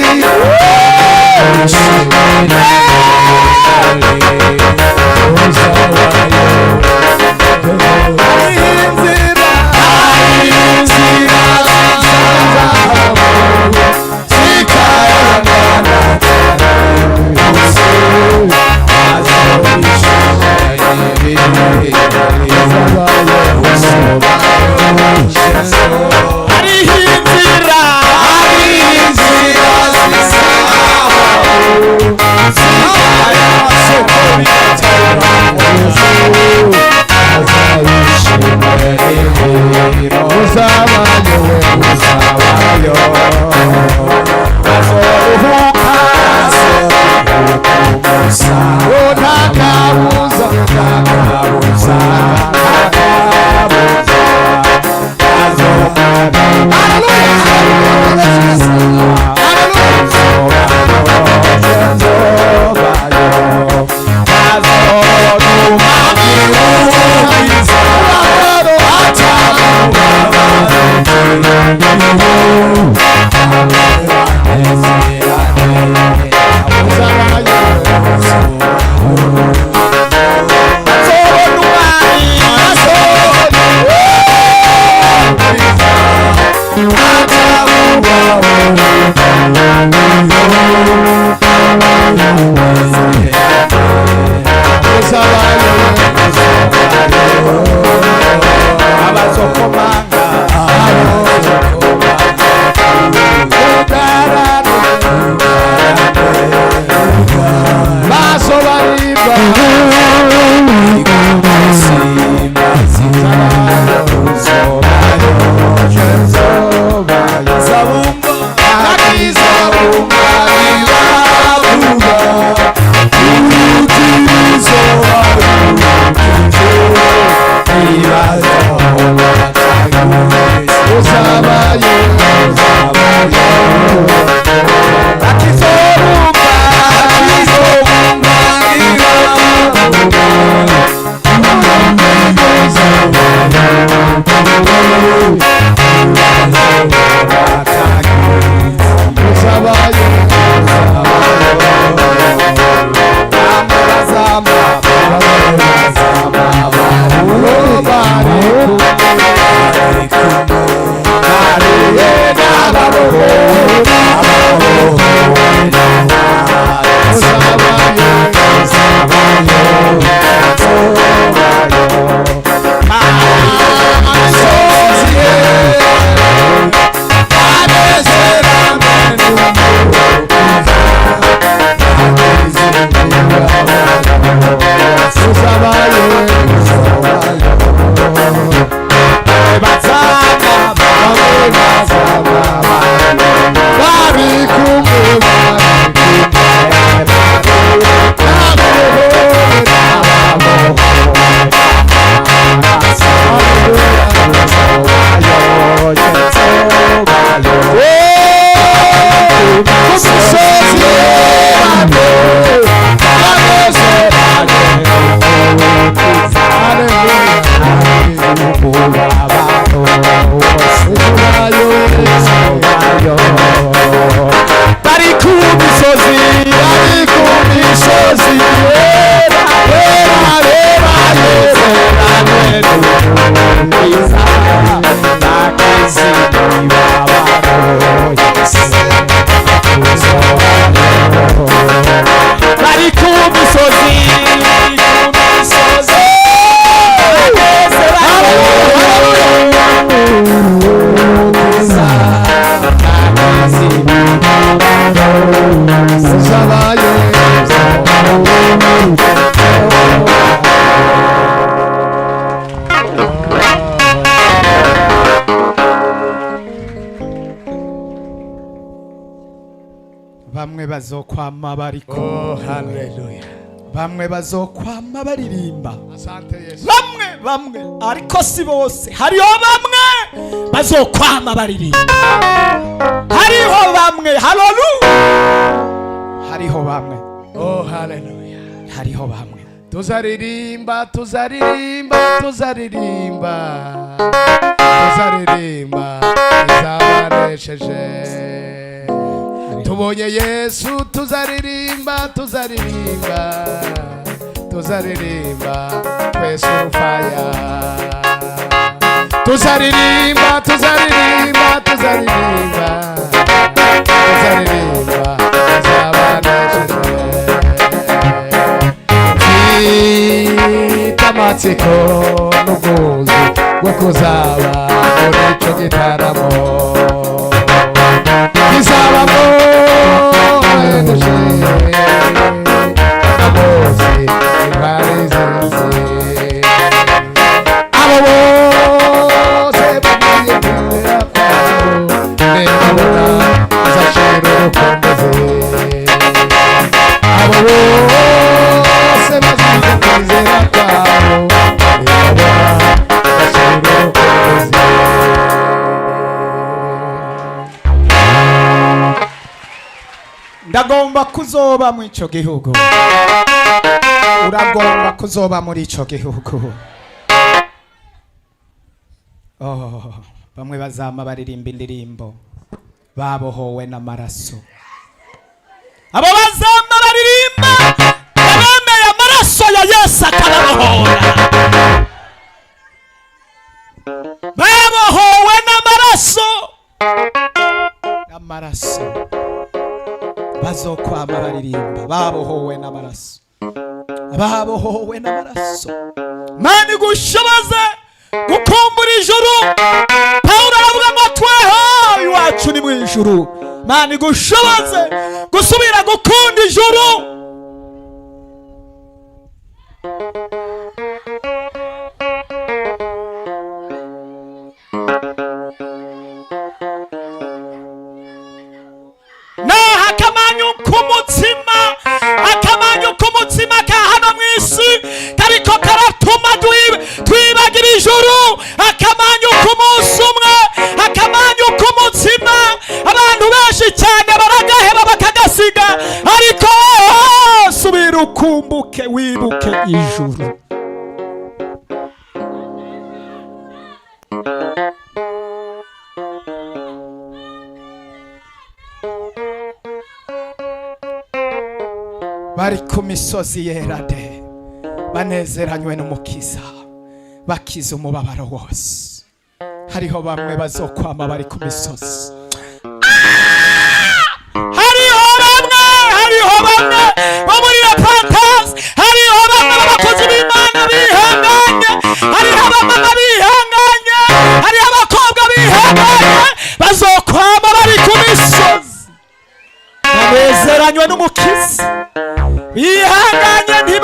Salah tuzabayo bazama bamwe bazama bari kumwe bamwe bazokwama bariko haleluya bamwe bazokwama baririmba asante Yesu bamwe ariko si bose hariho bamwe bazokwama baririmba hariho bamwe hariho bamwe haleluya hariho bamwe tuzaririmba izabanesheje tubonye Yesu tuzaririmba twese urufaya tuzaririmba izabanesheje mfite amatsiko n'ubwuzu bwo kuzaba muri ico gitaramo kizabamo edushe amozi imarizizi abo bose bagiye kwemera kwabo ndabona azashira urukumbuzi abo bose bazize kwizera kwabo ndabona azashira urukumbuzi ndagomba kuzoba mu ico gihugu uragomba kuzoba muri ico gihugu bamwe bazama baririmba indirimbo babohowe n'amaraso abo bazama baririmba abemeye amaraso ya Yesu akababohora babohowe n'amaraso bazokwama baririmba babohowe n'amaraso mani gushoboze gukumbura ijuru Pawulo aravuga ngo tweho iwacu ni mu ijuru mani gushoboze gusubira gukunda ijuru akamanyu ka hano mw'isi kariko karatuma twibagira ijuru akamanyu k'umunsi umwe akamanyu k'umutsima abantu benshi cyane baragaheba bakagasiga ariko subira ukumbuke wibuke ijuru bari ku misozi yera de banezeranywe n'umukiza bakiza umubabaro wose hariho bamwe bazokwama bari ku misozi hariho bamwe bo muri Repentance hariho bamwe b'abakozi b'Imana bihanganye hariho abamama bihanganye hariho abakobwa bihanganye bazokwama bari ku misozi banezeranywe n'umukiza bihanganye